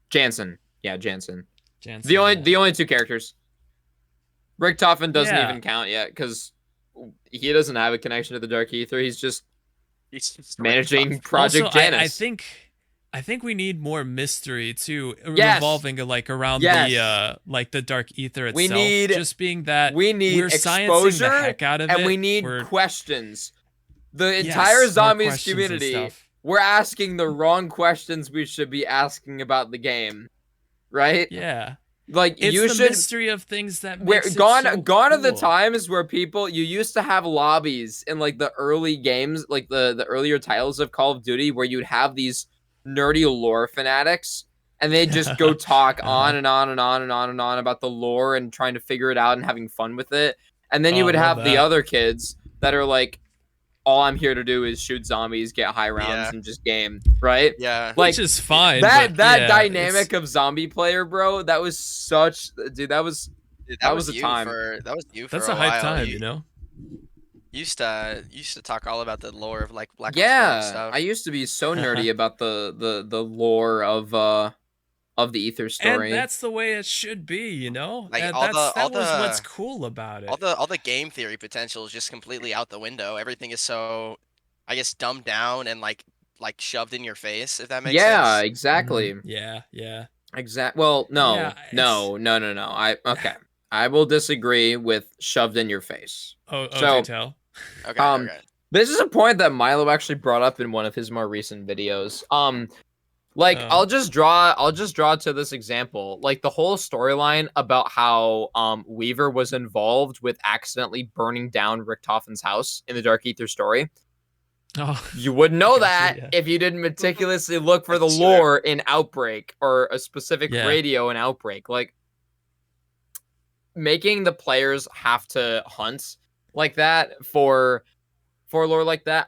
Jansen. Yeah, Jansen. Jansen, yeah. The only two characters. Richtofen doesn't Yeah. even count yet because he doesn't have a connection to the Dark Ether. He's just He's just ripped managing off. Also, Project Janus. I think we need more mystery too, Yes, revolving like around yes. the dark ether We itself. need Just being that we need we're sciencing the exposure heck out of and it. we need We're questions. The yes, entire more zombies questions and community, stuff. we're asking the wrong questions we should be asking about the game, right? Yeah. Like It's you the should. mystery of things that Where makes it gone so gone are the cool. times where people you used to have lobbies in like the early games, like the earlier titles of Call of Duty, where you'd have these nerdy lore fanatics and they just go talk on Uh-huh. and on and on and on and on about the lore and trying to figure it out and having fun with it. And then you Oh, I would love have the that. other kids that are like, all I'm here to do is shoot zombies, get high rounds, Yeah, and just game, right? yeah. Like Which is fine, that but yeah, dynamic of zombie player, bro, that was such dude, Dude, that was a time. that was you for that's a a hype while. time, You you know? used to talk all about the lore of like Black Ops 4 and Yeah, I stuff. used to be so nerdy about the lore of the Ether And story. that's the way it should be, you know? Like That was what's cool about it. all the game theory potential is just completely out the window. Everything is so, I guess, dumbed down and like shoved in your face, if that makes Yeah, sense. exactly. Yeah, yeah. Well, Yeah, it's no. I will disagree with shoved in your face. oh, do So, tell. Okay, um, okay. this is a point that Milo actually brought up in one of his more recent videos. Like Oh. I'll just draw to this example. Like the whole storyline about how Weaver was involved with accidentally burning down Richtofen's house in the Dark Ether story. Oh, You wouldn't know gotcha, that yeah. if you didn't meticulously look for the That's true. lore in Outbreak or a specific Yeah. radio in Outbreak. Like, making the players have to hunt like that for lore like that,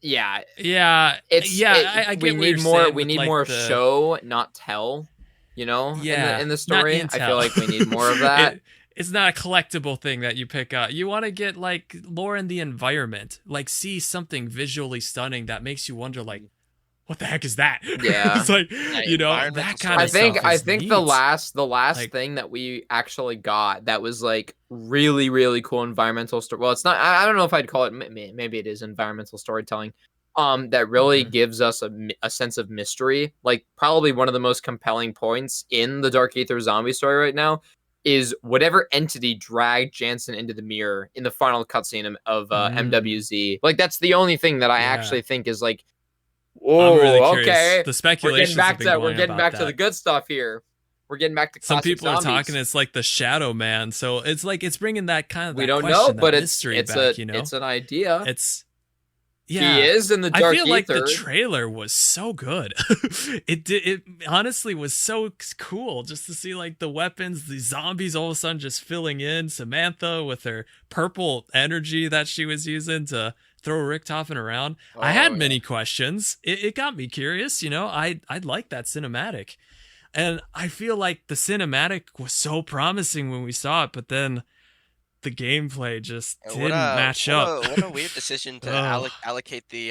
yeah, Yeah. Yeah, I we get what you're need more saying with like the show, not tell, in yeah, the not story. I feel intel. like we need more of that. It's not a collectible thing that you pick up. You want to get like lore in the environment, like see something visually stunning that makes you wonder, like, what the heck is that? Yeah. It's like, Yeah, that environmental kind I of storytelling. think stuff I is think neat. the last Like, thing that we actually got that was like really really cool environmental story. Well, it's not. I don't know if I'd call it. Maybe it is environmental storytelling. That really mhm. gives us a sense of mystery. Like probably one of the most compelling points in the Dark Aether zombie story right now is whatever entity dragged Jansen into the mirror in the final cutscene of Mm, MWZ. Like that's the only thing that I yeah. actually think is like, I'm really oh, curious. okay. The speculations have been We're going getting about back to the that. good stuff here. We're getting back to Some classic people are talking zombies. it's like the Shadow Man, so it's like it's bringing that kind of We that don't know, question, that but mystery back. it's an idea. It's He yeah. is in the I Dark feel like the Aether. trailer was so good. It honestly was so cool just to see like the weapons, the zombies all of a sudden just filling in. Samantha with her purple energy that she was using to throw Richtofen around. I Oh had yeah. many questions. It got me curious. I'd like that cinematic, and I feel like the cinematic was so promising when we saw it, but then the gameplay just Yeah, didn't match up. what a weird decision to Oh. allocate the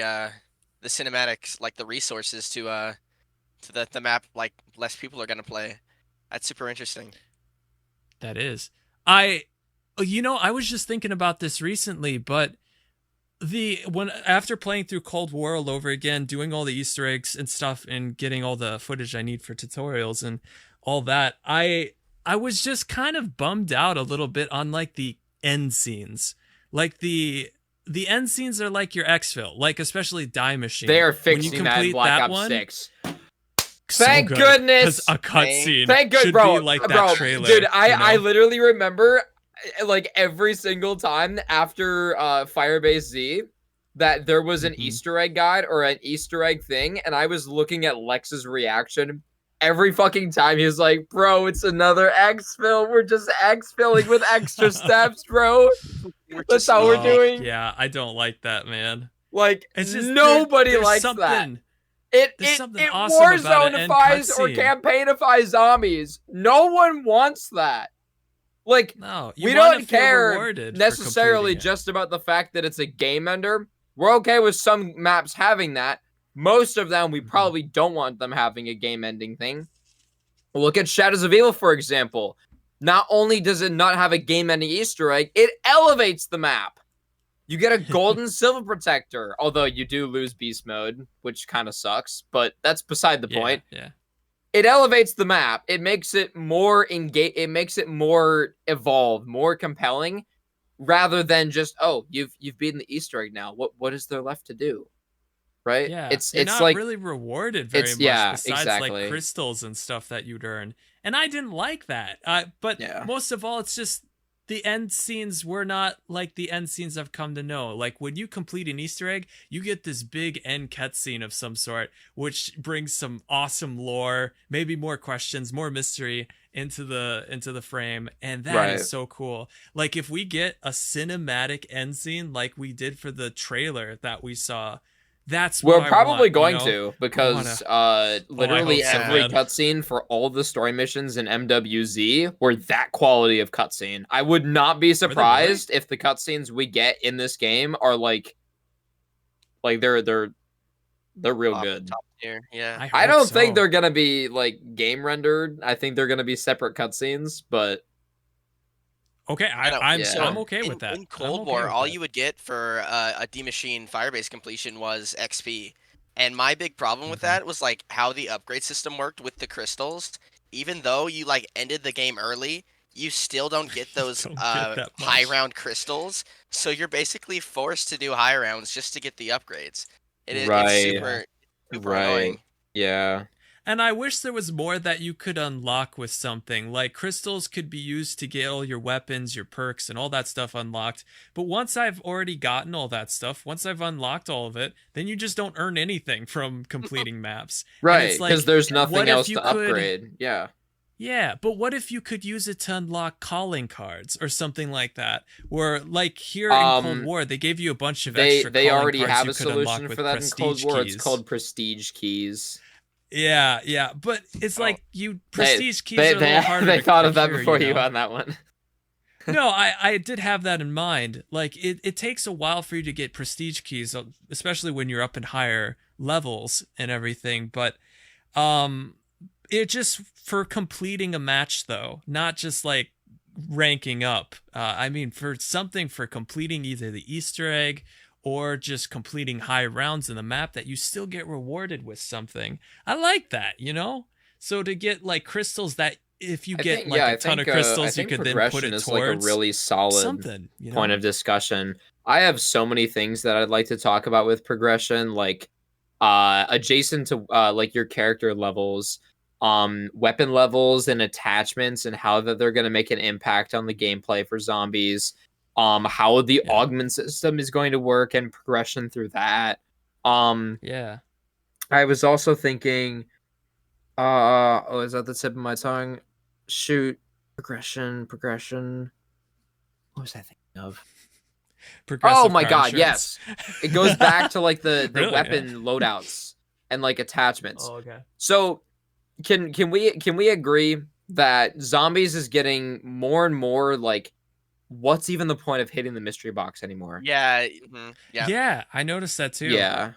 cinematics, like the resources to the map like less people are gonna play. That's super interesting. That is. I was just thinking about this recently, but the when after playing through Cold War all over again, doing all the Easter eggs and stuff and getting all the footage I need for tutorials and all that, I was just kind of bummed out a little bit on like the end scenes. Like the end scenes are like your exfil, like especially Die They Machine. are When you fixing that in complete Black that Ops one, 6. so Thank good. Because goodness. a cutscene Thank good, should be bro. like that Bro, dude, trailer, I literally remember like every single time after Firebase Z that there was an Mhm. Easter egg guide or an Easter egg thing, and I was looking at Lex's reaction every fucking time. He was like, "Bro, it's another exfil. We're just exfilling with extra steps, bro. We're That's just how we're sneaking. Oh, doing." yeah, I don't like that, man. Like It's just nobody there's likes that. something It there's it something it awesome about an end Warzone-ifies or cutscene. campaign-ifies zombies. No one wants that. Like, No, you we want to don't feel care rewarded for completing necessarily it. just about the fact that it's a game ender. We're okay with some maps having that. Most of them, we Mhm. probably don't want them having a game ending thing. Look at Shadows of Evil, for example. Not only does it not have a game ending Easter egg, it elevates the map. You get a gold and silver protector, although you do lose beast mode, which kind of sucks, but that's beside the Yeah, point. yeah. It elevates the map. It makes it more engage. It makes it more evolved, more compelling, rather than just, oh, you've beaten the Easter egg now. What is there left to do? Right? Yeah, you're It's not like really rewarded very it's much yeah, besides like exactly. crystals and stuff that you'd earn. And I didn't like that. But Yeah. most of all, it's just the end scenes were not like the end scenes I've come to know. Like when you complete an Easter egg, you get this big end cutscene of some sort, which brings some awesome lore, maybe more questions, more mystery into the frame, and that Right. is so cool. Like if we get a cinematic end scene like we did for the trailer that we saw, that's what We're I probably want, going to I wanna because oh, I hope literally so every Yeah. bad. cutscene for all the story missions in MWZ were that quality of cutscene. I would not be Were they really? surprised if the cutscenes we get in this game are like they're real good. Top tier. Yeah. I I hope don't think so. they're gonna be like game rendered. I think they're gonna be separate cutscenes, but Okay, I know. I'm yeah. So okay with that. in I'm Cold okay War, with all that. you would get for a D machine Firebase completion was XP. And my big problem with Mhm. that was like how the upgrade system worked with the crystals. Even though you like ended the game early, you still don't get You those don't get that high much. round crystals. So you're basically forced to do high rounds just to get the upgrades. It's Right. Yeah. super Right. annoying. Yeah. And I wish there was more that you could unlock with something. Like crystals could be used to get all your weapons, your perks, and all that stuff unlocked. But once I've already gotten all that stuff, once I've unlocked all of it, then you just don't earn anything from completing maps. Right, Like, because there's nothing what else if you to upgrade. Yeah. Yeah, but what if you could use it to unlock calling cards or something like that? Where, like here in Cold War, they gave you a bunch of extra They calling already cards have you a could unlock solution with for that in Cold prestige War. keys. It's called prestige keys. Yeah, but it's like you prestige keys are a little harder they to thought of that procure, before you you know? on that one. No, I did have that in mind. Like it takes a while for you to get prestige keys, especially when you're up in higher levels and everything. But it just for completing a match though, not just like ranking up. I mean, for something for completing either the Easter egg or just completing high rounds in the map that you still get rewarded with something. I like that, you know? So to get like crystals that if you get a ton of crystals, you could then put it is towards like a really solid something, you know? point of discussion. I have so many things that I'd like to talk about with progression, like adjacent to like your character levels, weapon levels and attachments, and how that they're going to make an impact on the gameplay for zombies. How the augment system is going to work and progression through that. Yeah. I was also thinking, is that the tip of my tongue? Shoot, progression. What was I thinking of? Oh my god, yes. It goes back to like the Really? weapon loadouts and like attachments. Oh, okay. So can we agree that zombies is getting more and more like, what's even the point of hitting the mystery box anymore? Yeah. Yeah, I noticed that too. Yeah.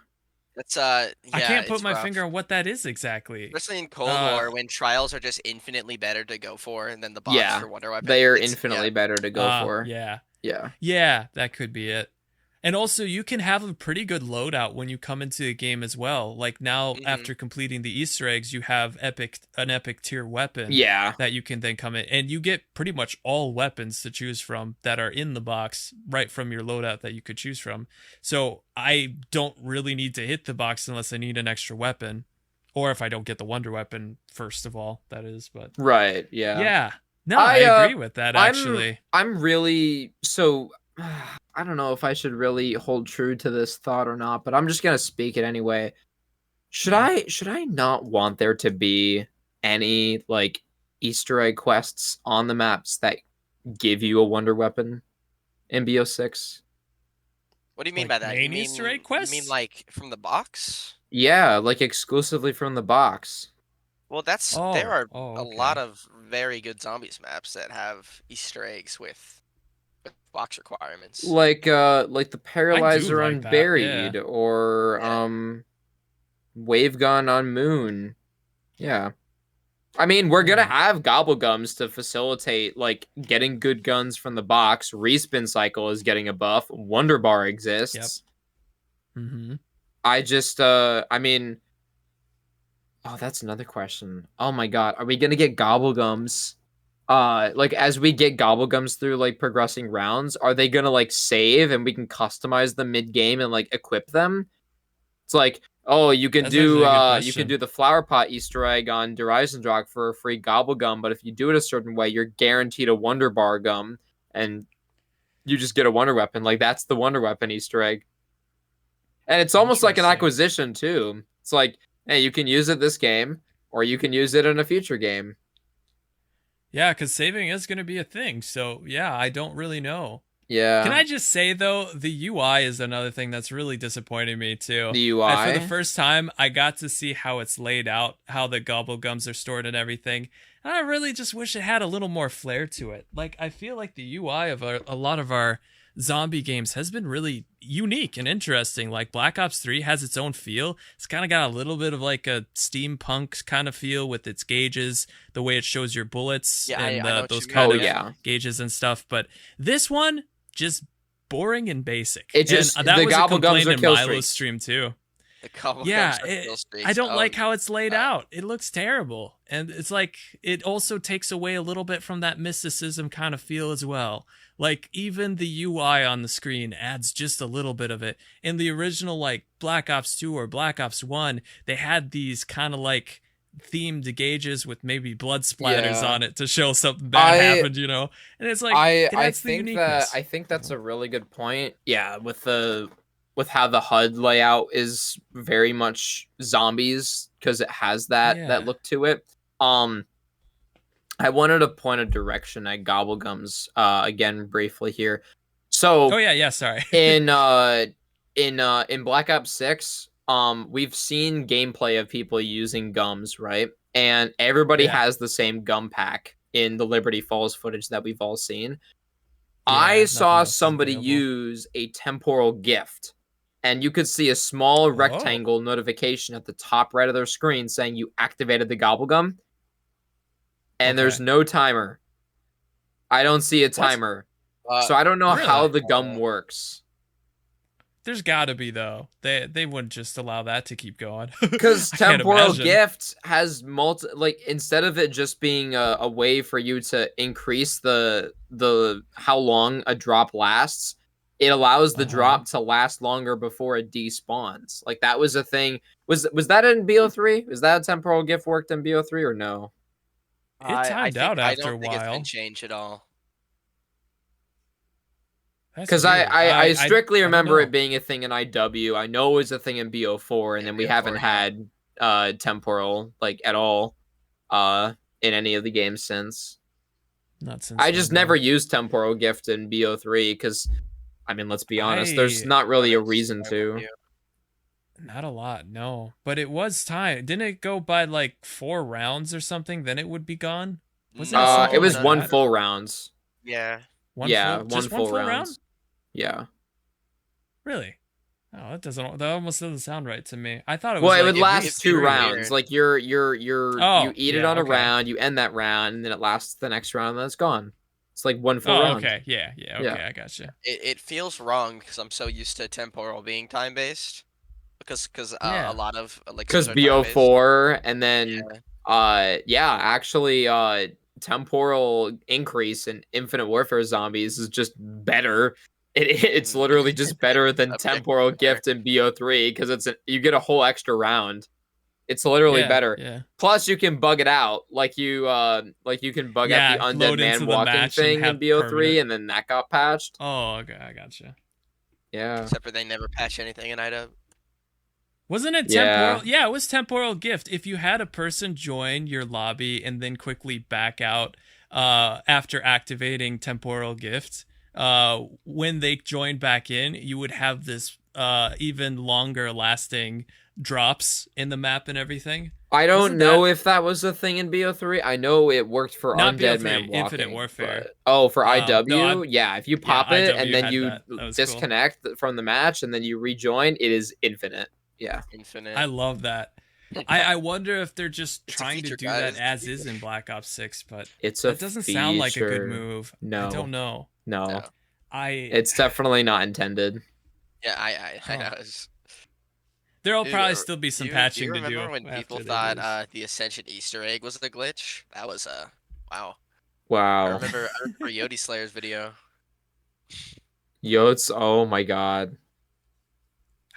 That's I can't put it's my rough. finger on what that is exactly. Especially in Cold War, when trials are just infinitely better to go for than the box Yeah, for Wonder Weapon. they are infinitely better to go for. Yeah, that could be it. And also, you can have a pretty good loadout when you come into the game as well. Like now, after completing the Easter eggs, you have an epic tier weapon. Yeah. That you can then come in, and you get pretty much all weapons to choose from that are in the box right from your loadout that you could choose from. So I don't really need to hit the box unless I need an extra weapon, or if I don't get the Wonder Weapon first of all. That is, but right. Yeah. Yeah. No, I agree with that. Actually, I'm really so. I don't know if I should really hold true to this thought or not, but I'm just gonna speak it anyway. Should I not want there to be any like Easter egg quests on the maps that give you a wonder weapon in BO6? What do you mean like by that? Main Easter egg quests? You mean like from the box? Yeah, like exclusively from the box. Well, there are a lot of very good zombies maps that have Easter eggs with box requirements. Like the Paralyzer like on that, Buried, yeah. or Wave Gun on Moon. Yeah. I mean, we're gonna have Gobblegums to facilitate like getting good guns from the box. Respin Cycle is getting a buff. Wonder Bar exists. Yep. Mm-hmm. I just I mean, oh, that's another question. Oh my god, are we gonna get Gobblegums? Like as we get Gobblegums through like progressing rounds, are they gonna like save and we can customize them mid game and like equip them? It's like, oh, you can do the flower pot Easter egg on Derisendrach for a free Gobblegum, but if you do it a certain way, you're guaranteed a Wonder Bar gum, and you just get a Wonder Weapon. Like that's the Wonder Weapon Easter egg, and it's almost like an acquisition too. It's like, hey, you can use it this game, or you can use it in a future game. Yeah, because saving is going to be a thing. So, yeah, I don't really know. Yeah. Can I just say, though, the UI is another thing that's really disappointing me, too. The UI? And for the first time, I got to see how it's laid out, how the Gobblegums are stored and everything. And I really just wish it had a little more flair to it. Like, I feel like the UI of a lot of our zombie games has been really unique and interesting. Like Black Ops 3 has its own feel. It's kind of got a little bit of like a steampunk kind of feel with its gauges, the way it shows your bullets and those kind of gauges and stuff. But this one, just boring and basic. It just, and that was a complaint in Milo's Milo's stream too. Yeah, I don't like how it's laid out. It looks terrible. And it's like, it also takes away a little bit from that mysticism kind of feel as well. Like, even the UI on the screen adds just a little bit of it. In the original, like, Black Ops 2 or Black Ops 1, they had these kind of like themed gauges with maybe blood splatters Yeah. on it to show something bad happened, you know. And it's like I that's the think that uniqueness. that's a really good point. Yeah, with how the HUD layout is very much zombies because it has that Yeah. look to it. I wanted to point a direction at Gobblegums again briefly here. Oh So yeah, sorry. in Black Ops 6, we've seen gameplay of people using gums, right? And everybody Yeah. has the same gum pack in the Liberty Falls footage that we've all seen. I Yeah, nothing saw else is somebody available. use a temporal gift, and you could see a small Oh. rectangle notification at the top right of their screen saying you activated the Gobblegum, and there's Okay. no timer. I don't see a What? timer. Uh, So I don't know how Really? the gum works. There's got to be though. They wouldn't just allow that to keep going. Because I can't temporal imagine. gift has like instead of it just being a way for you to increase the how long a drop lasts, it allows the Uh-huh. drop to last longer before it despawns. Like that was a thing. Was that in BO3? Was that a temporal gift worked in BO3 or no? It I timed think out I after don't a think it's been while. changed at all. That's Because I, weird. I I strictly I don't remember it know. being a thing in IW. I know it was a thing in BO4, and In then we haven't BO4, yeah. had temporal like at all in any of the games since. Not since I then, just never no. used temporal gift in BO3 because I mean, let's be honest, there's I not Run really a into reason survival to. queue. Not a lot, no. But it was time. Didn't it go by like 4 rounds or something? Then it would be gone. Wasn't it It something No, was like no, no, one no. that? full rounds. Yeah. One Yeah, full, one just one full full round? rounds. Yeah. Really? Oh, that almost doesn't sound right to me. I thought it Well, was it like would If last two you're rounds. weird, Like you Oh, eat it yeah, on a okay. round, you end that round, and then it lasts the next round, and then it's gone. It's like one full Oh, round. okay. Yeah, Yeah. okay, I gotcha. it feels wrong because I'm so used to temporal being time based. Because a Yeah. lot of elixirs Because are time based. BO4 and then Yeah. yeah, actually temporal increase in Infinite Warfare zombies is just better. It's Mm. literally just better than temporal Objectively better. gift in BO3 because you get a whole extra round. It's literally Yeah, better. yeah. Plus you can bug it out. Like you can bug out the Yeah, undead load man into the walking match and thing in have BO3 permanent. and then that got patched. Oh, okay, I gotcha. Yeah. Except for they never patch anything in IDA. Wasn't it Yeah. temporal? Yeah, it was temporal gift. If you had a person join your lobby and then quickly back out after activating temporal gift, when they joined back in, you would have this even longer lasting drops in the map and everything. I don't Wasn't know that if that was a thing in BO3. I know it worked for not Undead Man BO3, Infinite Walking, Warfare? but oh, for No, IW, yeah, if you yeah, pop it and IW then had you that. That was cool. disconnect from the match and then you rejoin, it is infinite. Yeah. I Infinite. love that. I wonder if they're just It's a trying to feature, do that guys. as is in Black Ops 6, but It's a that doesn't sound like a good feature. move. I No. don't know. No. No. It's definitely not intended. Yeah, I Huh. know. There'll Dude, probably still be do some you patching to remember do when people after they thought lose. the Ascension Easter egg was a glitch? That was wow. Wow. I remember Yodi Slayer's video. Yotes, oh my god.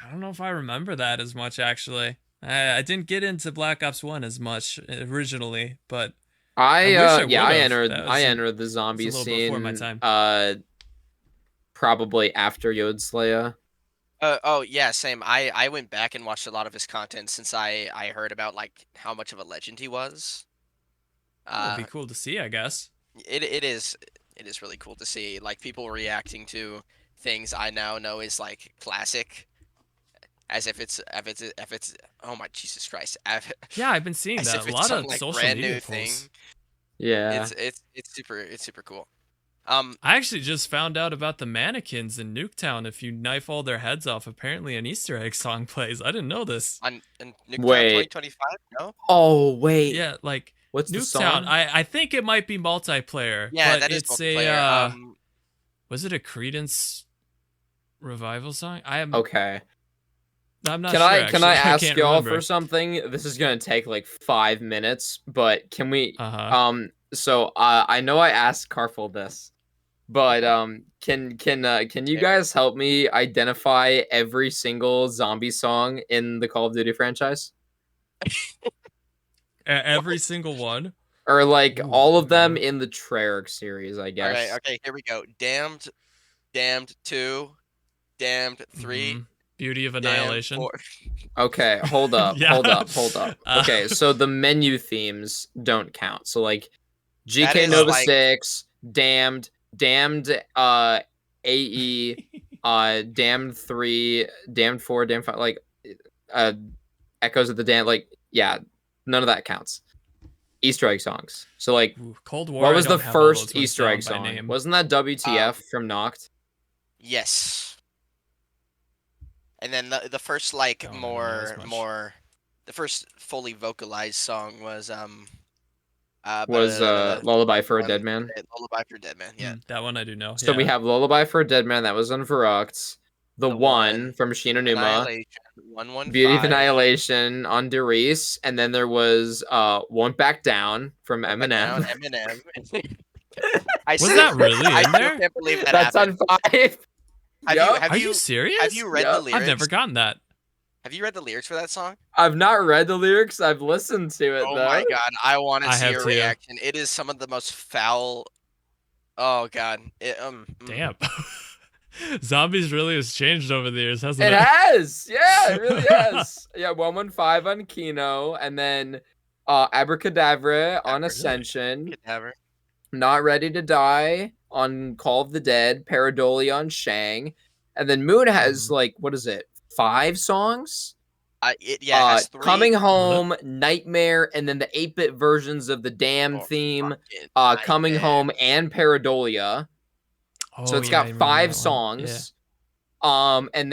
I don't know if I remember that as much actually. I didn't get into Black Ops 1 as much originally, but I wish I would I have. That was entered the a zombie little before my scene time. probably after Yod Slayer. Oh yeah, same. I went back and watched a lot of his content since I heard about like how much of a legend he was. Well, it'd be Uh, cool to see, I guess. it is really cool to see like people reacting to things I now know is like classic, as if it's oh my Jesus Christ, Yeah, I've been seeing as that. if A it's lot some of like social brand media new thing. posts. Yeah. It's super cool. I actually just found out about the mannequins in Nuketown. If you knife all their heads off, apparently an Easter egg song plays. I didn't know this. On Nuketown Wait. 2025, no? Oh wait. Yeah, like What's the Nuketown. song? I think it might be multiplayer, Yeah, but that is it's multiplayer. a was it a Credence revival song? Okay. I'm not Can sure. can I Actually. I ask can't y'all remember. for something? This is gonna take like 5 minutes, but can we Uh-huh. so I know I asked Carful this, but can you Yeah. guys help me identify every single zombie song in the Call of Duty franchise? Every single one. Or like Ooh, all of them yeah. in the Treyarch series, I Okay, guess. okay, here we go. Damned, Damned 2, Damned 3, Beauty of Damned Annihilation. 4. Okay, hold up, Yeah. hold up, hold up. Okay, so the menu themes don't count. So like That GK is Nova like 6, Damned, Damned AE, Damned 3, Damned 4, Damned 5, like uh Echoes of the Damned, like yeah, none of that counts. Easter egg songs. So like Ooh, Cold War, what I was the don't have all first those ones Easter egg down by song? name. Wasn't that WTF um from Noct? yes. And then the first like Don't remember as much. the first fully vocalized song was Was Lullaby for a Dead Man. Lullaby for Dead Man. Yeah. That one I do know. So we Yeah. have Lullaby for a Dead Man, that was on Verrucht. The The One One, from Beauty of Shinonuma. Annihilation, Beauty of 115, Annihilation on Derice, and then there was Won't Back Down from Went Back Down, Eminem. Eminem. Was that really I in still there? can't believe that That's happened. on 5. Have you Yup. have Are you you have serious? you read the Yup. I've never lyrics? gotten that. Have you read the lyrics for that song? I've not read the lyrics. I've listened to it Oh though. my god, I want to I see have your too. reaction. It is some of the most foul. Oh god. Damn. Zombies really has changed over the years, hasn't It it? has. Yeah, it really has. Yeah, 115 on Kino, and then Abracadabra Yeah, on Really? Ascension. Cadaver. Not Ready to Die on Call of the Dead, Paradoli on Shang, and then Moon has like what is it, 5 songs? Yeah, it has Coming three. Really? Home, Nightmare, and then the 8-bit versions of the Damn Oh, theme, fucking Coming nightmare. Home and Paradolia. So Oh it's yeah, I got remember 5 that one. Yeah. songs. And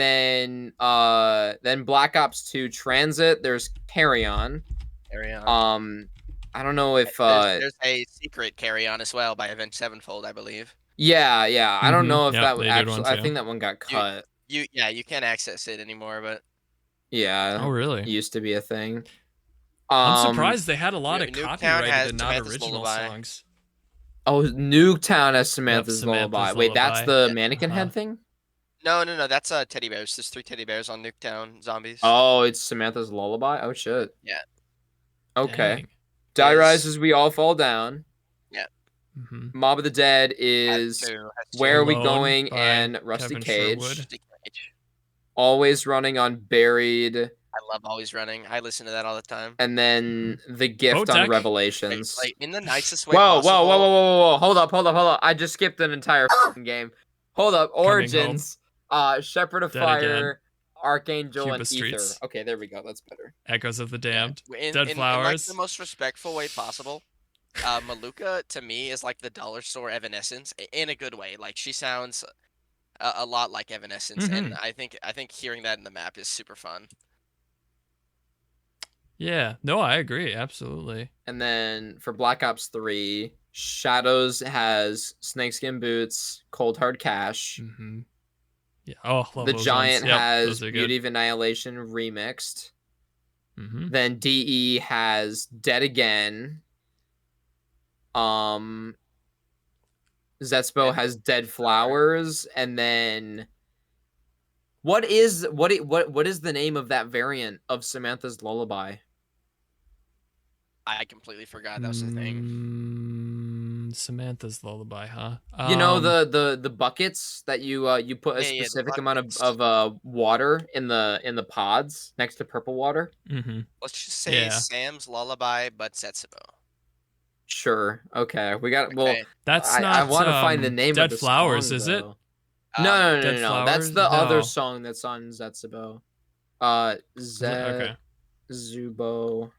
then Black Ops 2 Transit, there's Carry On. Carry on. I don't know if There's a secret carry on as well by Avenged Sevenfold, I believe. yeah, I don't know if Yep, that they did one actually, I too. think that one got You cut. you can't access it anymore, but Yeah, Oh really? used to be a thing. I'm Um, surprised they had a lot of Nuketown copyrighted has and not Samantha's original Lullaby. songs. oh, Nuketown has Yep, Samantha's Lullaby. Samantha's Wait, that's Lullaby. the Yeah. mannequin Uh-huh. head thing? No, that's teddy bears. There's 3 teddy bears on Nuketown zombies. Oh, it's Samantha's Lullaby? Oh shit. Yeah. Okay. Dang. Die Is Rises, We All Fall Down. yeah. Mm-hmm. Mob of the Dead Has is two. Has Where two. Are We Alone Going by and Rusty Kevin Cage. Sherwood. Sticky Cage. Always Running on Buried. I love Always Running. I listen to that all the time. And then The Gift on Votek. Revelations. Like in the nicest way Whoa, whoa, whoa, whoa, possible. whoa, whoa. Hold up, hold up, hold up. I just skipped an entire game. Hold up. Coming Home. Origins. Shepherd of Dead Again. Fire, Archangel, Cuba and Ether. Streets. Okay, there we go. That's better. Echoes of the Yeah. Damned. In, Dead in like the Flowers. most respectful way possible. Maluka to me is like the dollar store Evanescence in a good way. Like she sounds a lot like Evanescence, and I think hearing that in the map is super fun. Yeah. No, I agree. Absolutely. And then for Black Ops 3, Shadows has Snakeskin Boots, Cold Hard Cash. Mm-hmm. Yeah. Oh, love The those Giant ones. Yep, has those are Beauty good. of Annihilation remixed. Mm-hmm. Then DE has Dead Again. Zetspo has Dead Flowers, and then what is the name of that variant of Samantha's Lullaby? I completely forgot that was the thing. Samantha's Lullaby, huh? You know the buckets that you put a Yeah, the specific amount buckets. of water in the pods next to purple water. Mm-hmm. Let's just say Yeah. Sam's Lullaby, but Setsubo. Sure. Okay. We got. Well, Okay. That's I not. want to find the name Dead of the Flowers, song, is it? though. No. Dead That's Flowers? the other No. song that's on Zetsubo. Is it? Okay. Zubo.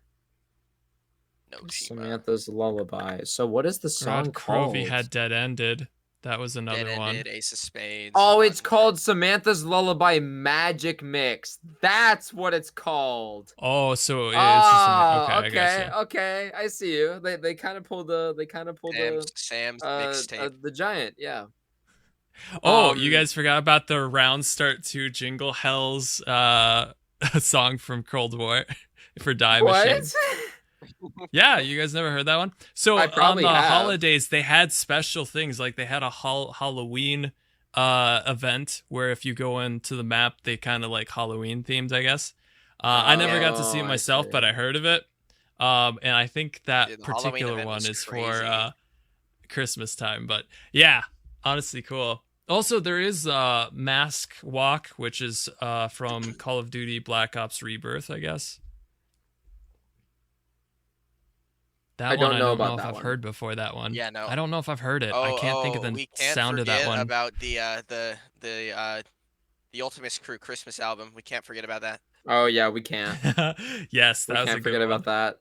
No Shima. Samantha's Lullaby. So what is the song Rod called? Crovey had Dead Ended. That was another Dead one. Ended, Ace of Spades. Oh, it's called Samantha's Lullaby Magic Mix. That's what it's called. Oh, so it's just Oh, okay. I gotcha. okay. I see you. They kind of pulled the Sam's mixtape. the giant. Yeah. Oh, you guys forgot about the Round Start 2 Jingle Hells a song from Cold War for Die Machine. Yeah, you guys never heard that one? So I on probably the have. holidays, they had special things. Like they had a Halloween event where if you go into the map, they kind of like Halloween themed, I guess. I never got to see it Oh, I myself, see. but I heard of it. And I think that Dude, the Halloween particular event one was is crazy. for Christmas time. But yeah, honestly, cool. Also, there is Mask Walk, which is from Call of Duty Black Ops Rebirth, I guess. I That one don't I know don't about know if that I've one. heard before that one. Yeah, no. I don't know if I've heard it. I can't think of Oh, the we can't sound of that forget one. about the Ultimate Crew Christmas album. We can't forget about that. Oh yeah, we can't. Yes, We that was a can't good forget one. about that.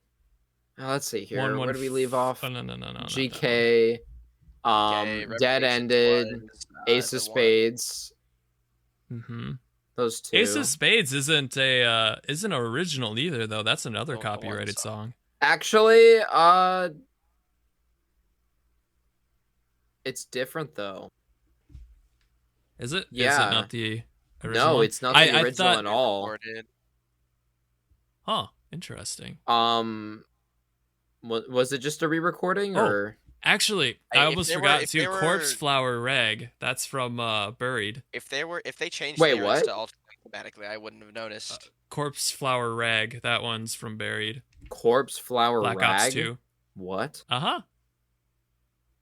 Let's see One here. one. Where do we leave off? Oh no no no no, not that one. GK, Okay, Dead Revelations Ended, was Ace of the one. Spades. Mm-hmm. Those Ace two. of Spades isn't original either though. That's another The one copyrighted song. song. Actually, it's different though. Is it? Is it Yeah. not the original No, one? it's not the I original thought. at all. Recorded. Huh. Interesting. Was it just a re-recording Oh, or? actually, Hey, I if almost they were, forgot if to they Corpse were, Flower Rag. That's from Buried. if they changed Wait, lyrics what? to alternate thematically, I wouldn't have noticed. Corpse Flower Rag. That one's from Buried. Corpse Flower Black Rag? Ops 2. What? Uh-huh.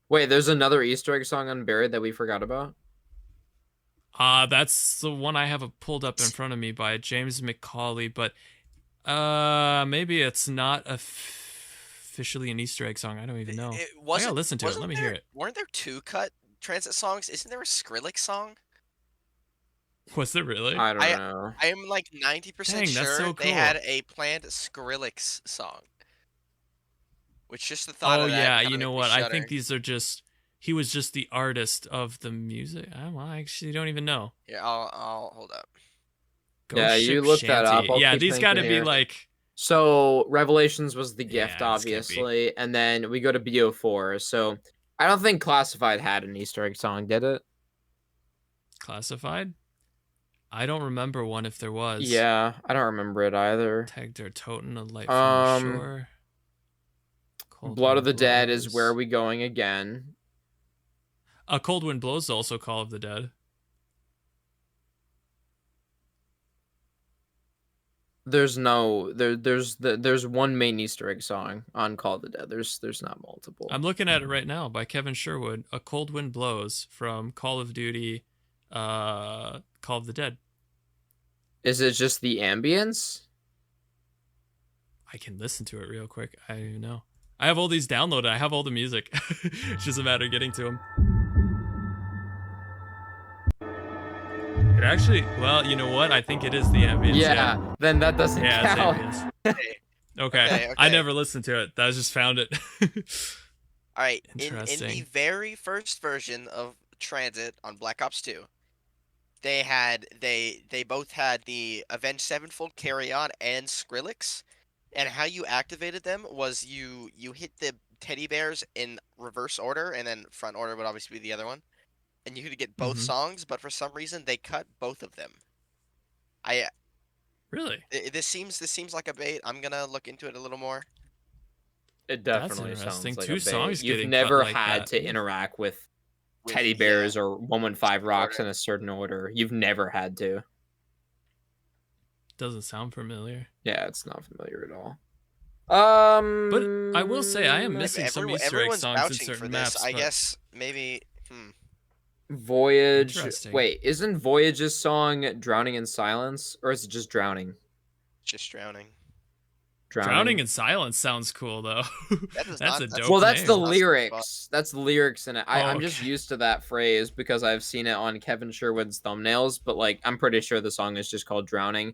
Wait, there's another Easter egg song on Buried that we forgot about? That's the one I have pulled up in front of me by James McCauley, but maybe it's not officially an Easter egg song. I don't even know. It I wasn't. gotta listen to it. Wasn't Let me there, hear it. Weren't there two cut transit songs? Isn't there a Skrillex song? Was it really? I don't know. I am like 90% Dang, that's sure so they cool. had a planned Skrillex song. Which just the thought Oh of that yeah, kinda you made know me what? I shudder. think these are just. He was just the artist of the music. I actually don't even know. Yeah, I'll hold up. Ghost Yeah, you Ship look that up. Shanty. I'll Yeah, keep these got to thinking be here. like. So Revelations was the gift, Yeah, this can't be. obviously, and then we go to BO4. So I don't think Classified had an Easter egg song, did it? Classified? I don't remember one if there was. Yeah, I don't remember it either. Tagged or totin' a light from the shore. Cold Blood of Wind the Dead is Blows. Where We Going Again. Cold Wind Blows is also Call of the Dead. There's one main Easter egg song on Call of the Dead. There's not multiple. I'm looking at it right now by Kevin Sherwood. A Cold Wind Blows from Call of Duty, Call of the Dead. Is it just the ambience? I can listen to it real quick. I don't even know. I have all these downloaded. I have all the music. It's just a matter of getting to them. It actually, well, you know what? I think it is the ambience. Yeah, then that doesn't count. It's ambience. Okay. I never listened to it. I just found it. All right. In Interesting. the very first version of Transit on Black Ops 2, they both had the Avenged Sevenfold Carry On and Skrillex, and how you activated them was you hit the teddy bears in reverse order, and then front order would obviously be the other one, and you could get both songs, but for some reason they cut both of them. Really? This seems like a bait. I'm gonna look into it a little more. It definitely That's sounds interesting. like Two a bait. songs You've getting never cut like had that. to interact with teddy bears or 115 rocks in a certain order. You've never had to. Doesn't sound familiar. Yeah, it's not familiar at all. But I will say I am missing some Easter egg songs in certain maps. I guess maybe. Voyage. Interesting. Wait, isn't Voyage's song "Drowning in Silence" or is it just "Drowning"? Just drowning. Drowning in Silence sounds cool though. That's a dope. Well, that's name. the lyrics. That's the lyrics in it. I'm just okay. used to that phrase because I've seen it on Kevin Sherwood's thumbnails. But like, I'm pretty sure the song is just called "Drowning."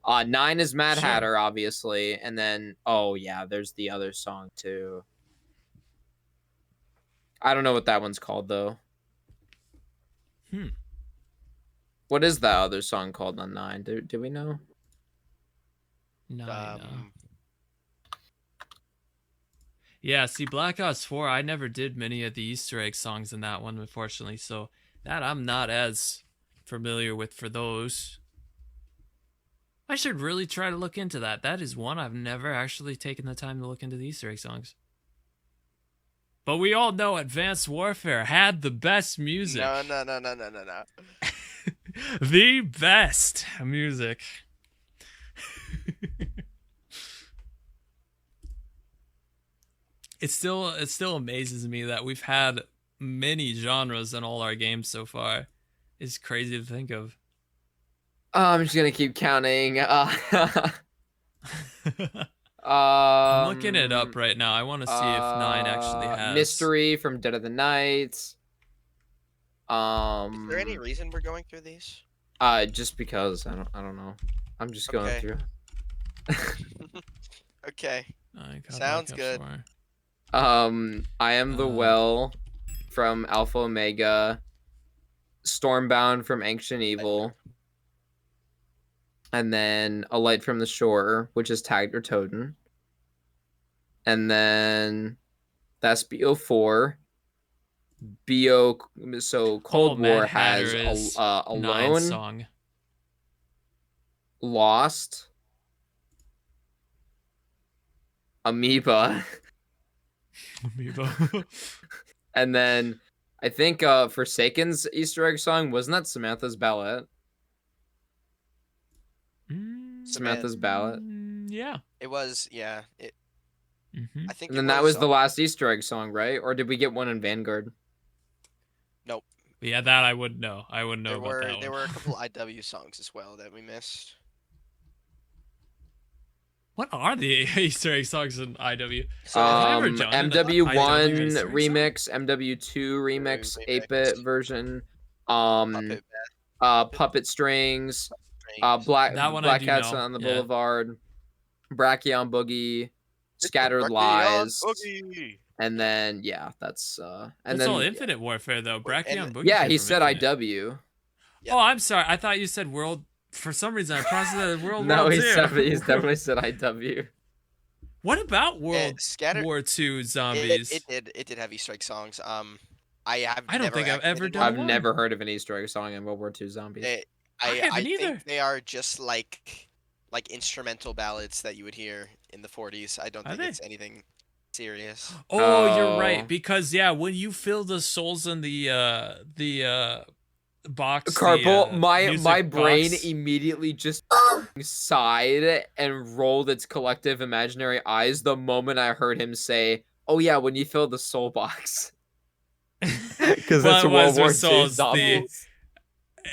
9 is Mad Hatter, obviously, and then there's the other song too. I don't know what that one's called though. What is that other song called on 9? Do we know? 9. Yeah, see, Black Ops 4, I never did many of the Easter egg songs in that one, unfortunately, so that I'm not as familiar with for those. I should really try to look into that. That is one I've never actually taken the time to look into the Easter egg songs. But we all know Advanced Warfare had the best music. No. The best music. it still amazes me that we've had many genres in all our games so far. It's crazy to think of. I'm just gonna keep counting. I'm looking it up right now. I want to see if 9 actually has. Mystery from Dead of the Night. Is there any reason we're going through these? Just because I don't know. I'm just going Okay. through. Okay. Got Sounds Black good. Ops I Am the Well from Alpha Omega. Stormbound from Ancient Evil. And then A Light from the Shore, which is tagged or Toten. And then that's BO4. So Cold War has Alone, song. Lost, Amoeba. Amiibo. And then I think Forsaken's Easter egg song, wasn't that Samantha's Ballad? Samantha's Ballad. Yeah. It was, yeah. I think And then it that was the last Easter egg song, right? Or did we get one in Vanguard? Nope. Yeah, that I would know. I wouldn't know about that one. There were a couple IW songs as well that we missed. What are the Easter egg songs in IW? So, MW1 IW remix, MW2 remix, 8-bit version, Puppet Strings, Black Cats on the Boulevard, Brachion Boogie, Scattered Lies, and then that's all Infinite Warfare though. Brachion Boogie. Yeah, he said IW. Yep. Oh, I'm sorry. I thought you said World. For some reason, I processed that as World No, War he's II. definitely said IW. What about World War II zombies? It did have Easter egg songs. I don't think I've ever done I've one. never heard of an Easter egg song in World War II zombies. I haven't either. Think they are just like instrumental ballads that you would hear in the 40s. I don't think it's anything serious. Oh, you're right. Because when you fill the souls in the box, Carpel, my brain immediately just sighed and rolled its collective imaginary eyes the moment I heard him say, "Oh yeah, when you fill the soul box." Because that's a World War II zombies.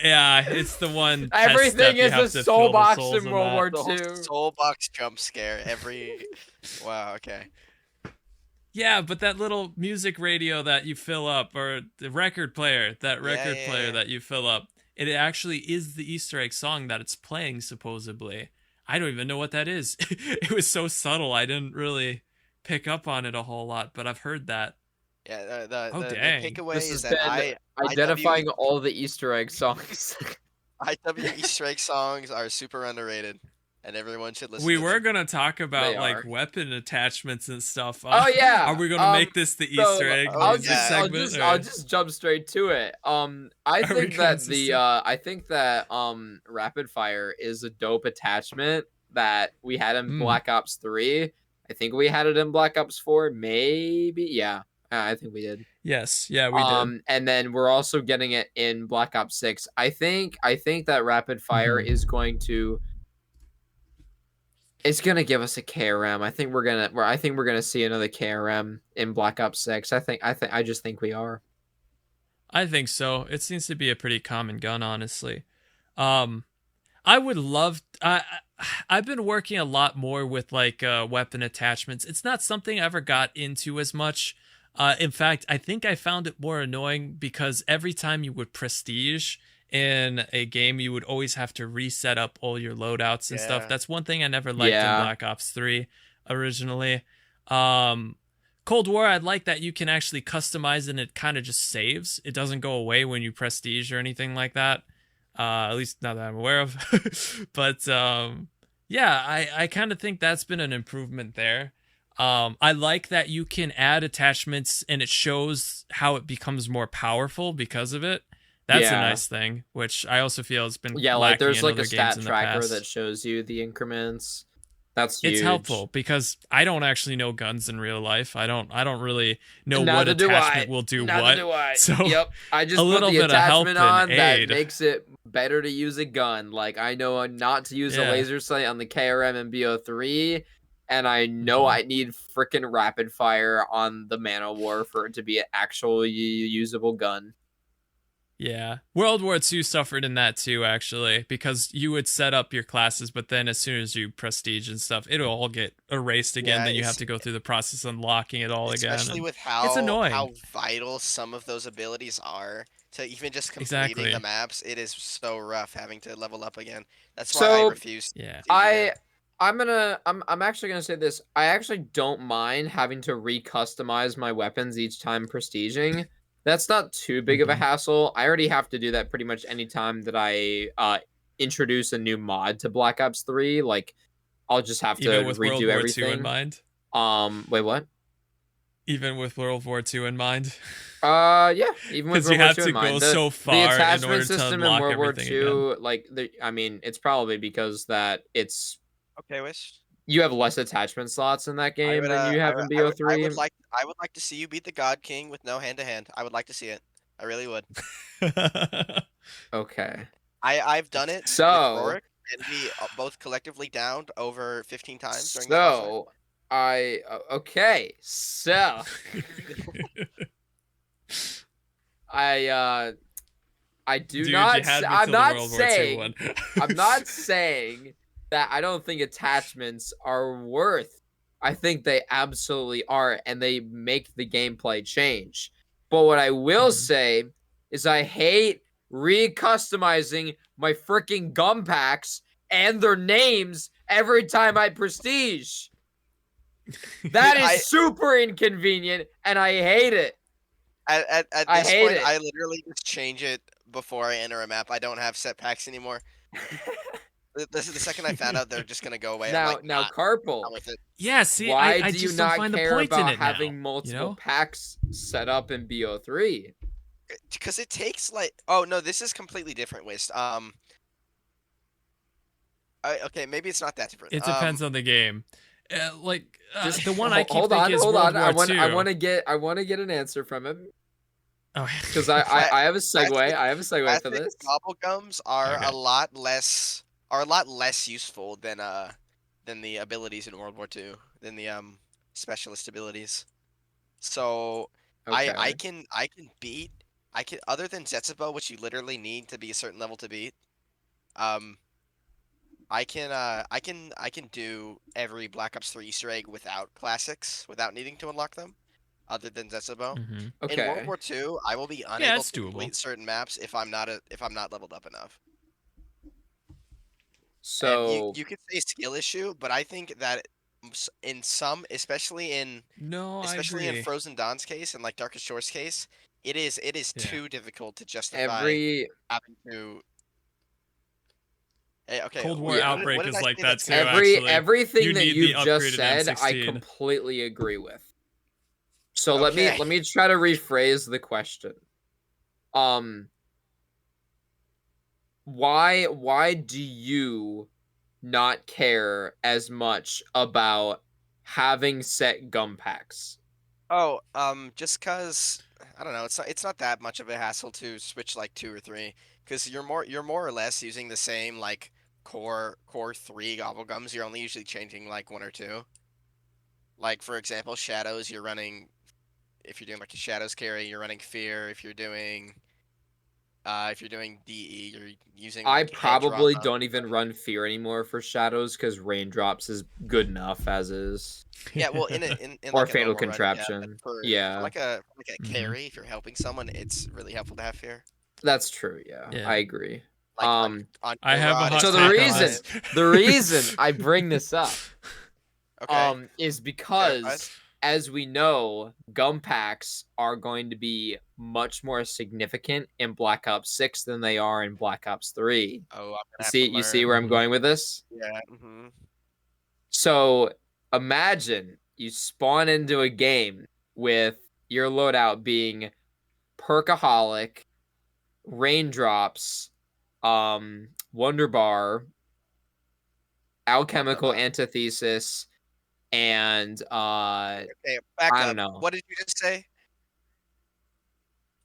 Yeah, it's the one. Everything is a soul box in World War II. Soul box jump scare Wow. Okay. Yeah, but that little music radio that you fill up, or the record player, that you fill up, it actually is the Easter egg song that it's playing, supposedly. I don't even know what that is. It was so subtle, I didn't really pick up on it a whole lot, but I've heard that. Yeah, the takeaway is that identifying all the Easter egg songs. IW Easter egg songs are super underrated. And everyone should listen. We were gonna talk about weapon attachments and stuff. Oh yeah, are we gonna make this the Easter egg segment? I'll just jump straight to it. I think that rapid fire is a dope attachment that we had in Black Ops 3. I think we had it in Black Ops 4, maybe. Yeah, I think we did. Yes, yeah, we did. And then we're also getting it in Black Ops 6. I think that rapid fire is going to. It's gonna give us a KRM. I think we're gonna see another KRM in Black Ops 6. I just think we are. I think so. It seems to be a pretty common gun, honestly. I would love. I've been working a lot more with weapon attachments. It's not something I ever got into as much. In fact, I think I found it more annoying because every time you would prestige in a game, you would always have to reset up all your loadouts and stuff. That's one thing I never liked in Black Ops 3 originally. Cold War, I'd like that you can actually customize and it kind of just saves. It doesn't go away when you prestige or anything like that. At least not that I'm aware of. But I kind of think that's been an improvement there. I like that you can add attachments and it shows how it becomes more powerful because of it. That's a nice thing, which I also feel has been lacking there's in other a stat games in the tracker past. that shows you the increments. That's huge. It's helpful because I don't actually know guns in real life. I don't really know what attachment will do what. Do I. So I just put the attachment on that makes it better to use a gun. Like I know not to use a laser sight on the KRM and BO3. and I know I need freaking rapid fire on the Man of War for it to be an actually usable gun. Yeah. World War II suffered in that too, actually, because you would set up your classes, but then as soon as you prestige and stuff, it'll all get erased again. Yeah, Then you have to go through the process of unlocking it all again. especially And with it's how annoying. vital some of those abilities are to even just completing the Exactly. maps. It is so rough having to level up again. That's why I So refuse to Yeah. prestige again. I'm actually gonna say this. I actually don't mind having to recustomize my weapons each time prestiging. That's not too big of a hmm hassle. I already have to do that pretty much any time that I introduce a new mod to Black Ops 3. Like I'll just have to Even with World redo War II in everything. mind. Wait, what? Even with World War II in mind. Yeah, even with Because you World War have II in to mind, go the so the far in attachment order to system in unlock World War everything again. II, like I mean, it's probably because that Okay, Wish. you have less attachment slots in that game than you have in BO3. I would like to see you beat the God King with no hand to hand. I would like to see it. I really would. Okay. I've done it with So, Rorik, and we both collectively downed over 15 times during that boss fight. so okay. So, I I do Dude, you not had me I'm till the not World War II saying one. I'm not saying that I don't think attachments are worth. I think they absolutely are, and they make the gameplay change. But what I will Mhm. say is I hate recustomizing my freaking gum packs and their names every time I prestige. Dude, That is super inconvenient, and I hate it. at I this hate point, it. I literally just change it before I enter a map. I don't have set packs anymore. This is the second I found out they're just gonna go away. I'm like, Now, not Carpel, with it. Yeah, see, why I do you just don't not find the care point in about it now. having You multiple know? packs set up in BO3? Because it takes like, oh no, this is completely different, Waste. Okay, maybe it's not that different. It depends on the game. Just The one I keep hold thinking on, is hold World on. War II. I want to get an answer from him Oh, because Cla I have a segue. classic I have a segue for classic this. gobblegums are okay. a lot less useful than the abilities in World War II, than the specialist abilities. So Okay. I can beat I can other than Zetsubo, which you literally need to be a certain level to beat. Um, I can do every Black Ops 3 Easter egg without classics, without needing to unlock them, other than Zetsubo. hmm In World Okay. War II, I will be Yeah, unable it's to doable. complete certain maps if I'm not leveled up enough. And So you could say skill issue, but I think that in some, No, I especially in agree. Frozen Dawn's case and like Darkest Shores case, it is Yeah. too difficult to justify every having to. Okay, Cold War wait, yeah, what Outbreak did is I like say that that's too, good? actually. You everything that need the you've just upgraded said, I M16. completely agree with. So Okay, let me try to rephrase the question. Um, why do you not care as much about having set gum packs? oh, just cause I don't know, it's not that much of a hassle to switch like two or three, cause you're more or less using the same like core three gobblegums. You're only usually changing like one or two. Like for example, shadows. You're running if you're doing like a shadows carry, you're running fear. If you're doing DE, you're using I like head drama. probably don't even run fear anymore for shadows because raindrops is good enough as is. Yeah, well, in Or like a fatal normal run, yeah, but contraption. Yeah, for like a hmm carry, if you're helping someone, it's really helpful to have fear. that's true. Yeah, I Yeah. agree. Like Um, on I have a J-Rod, hot so it's the top take on reason five. this. the reason I bring this up Okay, is verified. because as we know, gum packs are going to be much more significant in Black Ops 6 than they are in Black Ops 3. Oh, I'm gonna have to You see learn. where I'm hmm going with this? Yeah. So imagine you spawn into a game with your loadout being Perkaholic, Raindrops, Wonder Bar, Alchemical Wunderbar. Antithesis, and Okay, back I don't up. know. What did you just say?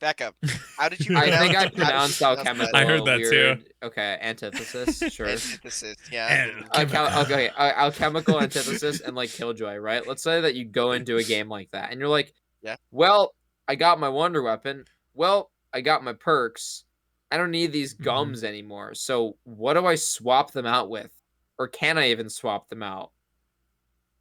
back up. How did you I pronounce? think I How did you pronounced pronounce alchemical that? I heard that too. weird. Okay, antithesis. Sure. Antithesis. Yeah. Okay, alchemical antithesis and like killjoy, right? Let's say that you go into a game like that and you're like, Yeah. well, I got my wonder weapon. Well, I got my perks. I don't need these gums anymore. So what do I swap them out with? Or can I even swap them out?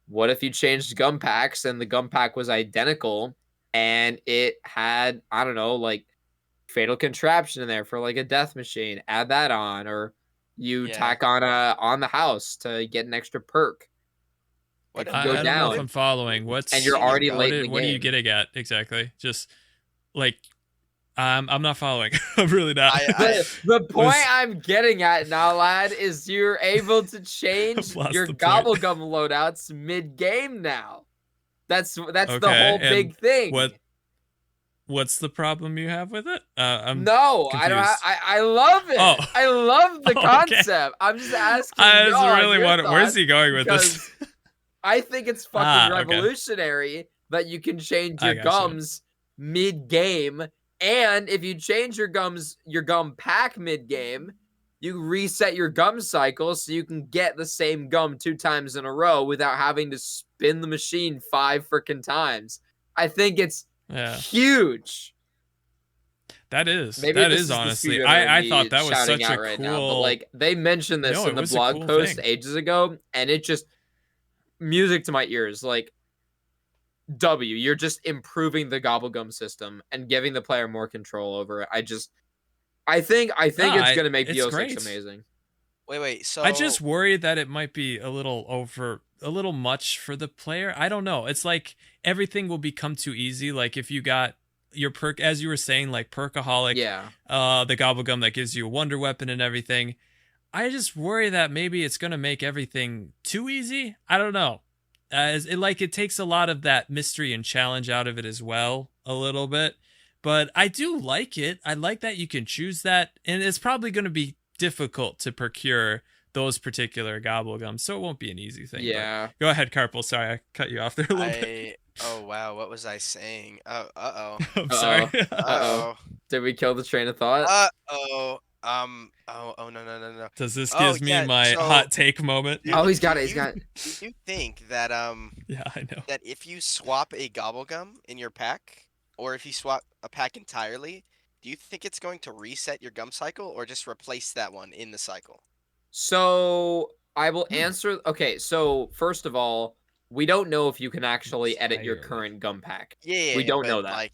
What if you changed gum packs and the gum pack was identical and it had, I don't know, like fatal contraption in there for like a death machine? Add that on, or you Yeah. tack on the house to get an extra perk. What If if you go I don't know if down I'm following. and What's you're already late in the what are you game. getting at exactly? Just like I'm not following. I'm really not. The point I'm getting at now, lad, is you're able to change lost your the point. gobblegum loadouts mid-game now. That's the Okay, whole big and thing. what's the problem you have with it? I'm No, confused. I don't have, I love it. Oh. I love the Oh, okay. concept. I'm just asking I just y'all really your want. Where's thoughts he going with this? because I think it's fucking Okay. revolutionary that you can change I your gotcha. gums mid-game, and if you change your gum pack mid-game, you reset your gum cycle so you can get the same gum 2 times in a row without having to spin the machine 5 freaking times. I think it's huge. That is. Maybe that this is the honestly. speedrunner I in me thought that was shouting such out a right cool. now, but like they mentioned this No, in it the was a blog cool post thing. ages ago, and it just music to my ears. Like you're just improving the gobblegum system and giving the player more control over it. I think it's gonna make it's BO6 great. amazing. Wait. So I just worry that it might be a little much for the player. I don't know. It's like everything will become too easy. Like if you got your perk, as you were saying, like Perkaholic, the gobblegum that gives you a wonder weapon and everything. I just worry that maybe it's gonna make everything too easy. I don't know. It takes a lot of that mystery and challenge out of it as well, a little bit. But I do like it. I like that you can choose that, and it's probably going to be difficult to procure those particular gobblegums, so it won't be an easy thing. Yeah. But go ahead, Carpel. Sorry, I cut you off there a little bit. Oh wow, what was I saying? Oh. I'm sorry. Uh-oh. Did we kill the train of thought? Oh no. Does this give me my hot take moment? Oh, he's got it. He's got it. Do you think that yeah, I know. that if you swap a gobblegum in your pack, or if you swap a pack entirely, do you think it's going to reset your gum cycle or just replace that one in the cycle? So I will answer. Okay, so first of all, we don't know if you can actually edit your current gum pack. Yeah, we don't know that. Like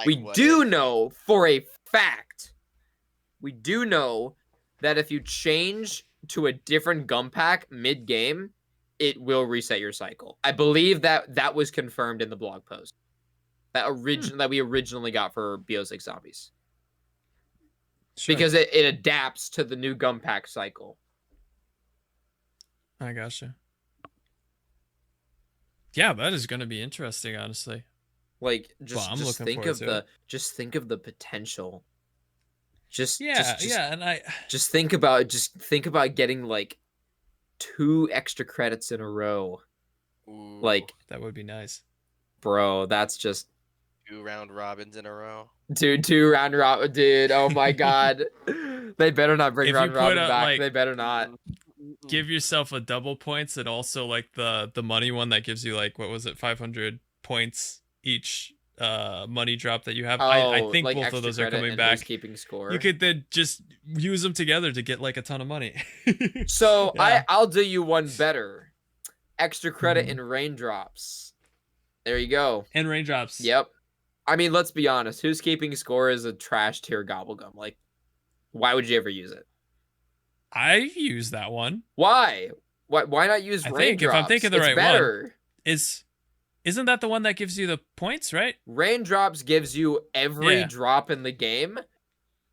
we do know for a fact. We do know that if you change to a different gum pack mid-game, it will reset your cycle. I believe that was confirmed in the blog post that we originally got for BO6 Zombies. Sure. Because it adapts to the new gum pack cycle. I gotcha. Yeah, that is going to be interesting, honestly. Like just think of the potential. And I just think about getting like 2 extra credits in a row. Ooh, like that would be nice, bro. That's just 2 round robins in a row. 2 round robin, dude. Oh my god, they better not bring round robin back. Like, they better not. Give yourself a double points and also like the money one that gives you like, what was it, 500 points each money drop that you have. I think like both of those are coming back. Keeping score. You could then just use them together to get like a ton of money. So I'll do you one better. Extra credit in raindrops. There you go. And raindrops. Yep. I mean, let's be honest. Who's keeping score is a trash tier gobblegum. Like, why would you ever use it? I use that one. Why? Why not use raindrops? If I'm thinking the right better. one, isn't that the one that gives you the points, right? Raindrops gives you every drop in the game.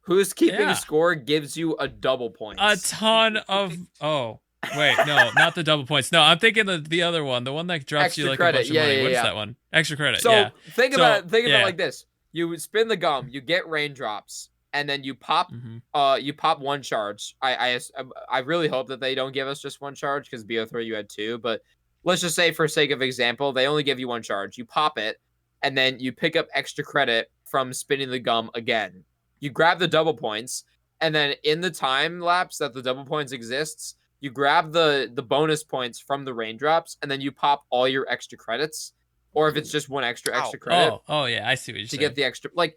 Who's keeping score gives you a double points. A ton of wait, no, not the double points. No, I'm thinking the other one, the one that drops extra you like credit. a bunch of money. What is that one? Extra credit. So think about it yeah. like this: you spin the gum, you get raindrops, and then you pop one charge. I really hope that they don't give us just one charge because BO3 you had 2, but let's just say for sake of example, they only give you 1 charge. You pop it, and then you pick up extra credit from spinning the gum again. You grab the double points, and then in the time lapse that the double points exists, you grab the bonus points from the raindrops, and then you pop all your extra credits. Or if it's just one extra credit Oh yeah, I see what you're to saying. get the extra, like,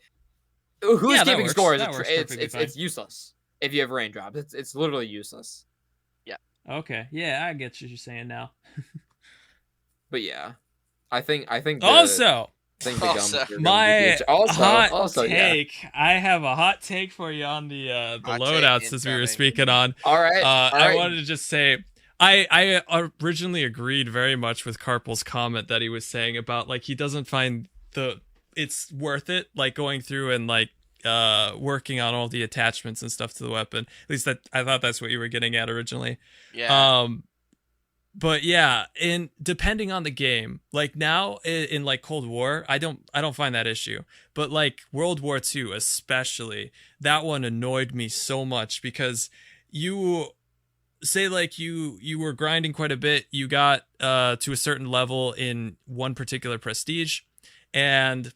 who's Yeah, that keeping works. score? That works perfectly fine. It's useless if you have raindrops. It's literally useless. Yeah. Okay. Yeah, I get what you're saying now. But yeah, I think Also, the gum Also. are gonna be my huge. hot Yeah. take. I have a hot take for you on the Hot loadouts take as we were incoming. speaking on. All right. I wanted to just say I originally agreed very much with Carpel's comment that he was saying about like he doesn't find it's worth it like going through and like working on all the attachments and stuff to the weapon. At least that I thought that's what you were getting at originally. Yeah. But yeah, in depending on the game, like now in like Cold War, I don't find that issue. But like World War II especially, that one annoyed me so much because you say like you were grinding quite a bit, you got to a certain level in one particular prestige, and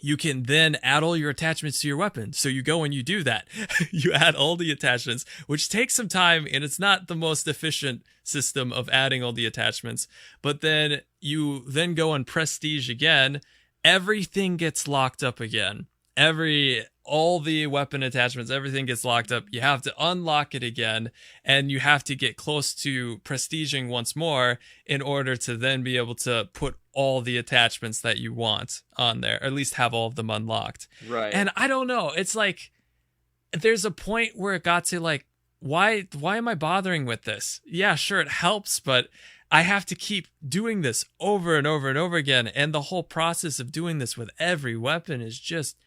you can then add all your attachments to your weapon. So you go and you do that. You add all the attachments, which takes some time, and it's not the most efficient system of adding all the attachments. But then you then go and prestige again. Everything gets locked up again. All the weapon attachments, everything gets locked up. You have to unlock it again, and you have to get close to prestiging once more in order to then be able to put all the attachments that you want on there, or at least have all of them unlocked. Right. And I don't know, it's like there's a point where it got to like, why am I bothering with this? Yeah, sure, it helps, but I have to keep doing this over and over and over again, and the whole process of doing this with every weapon is just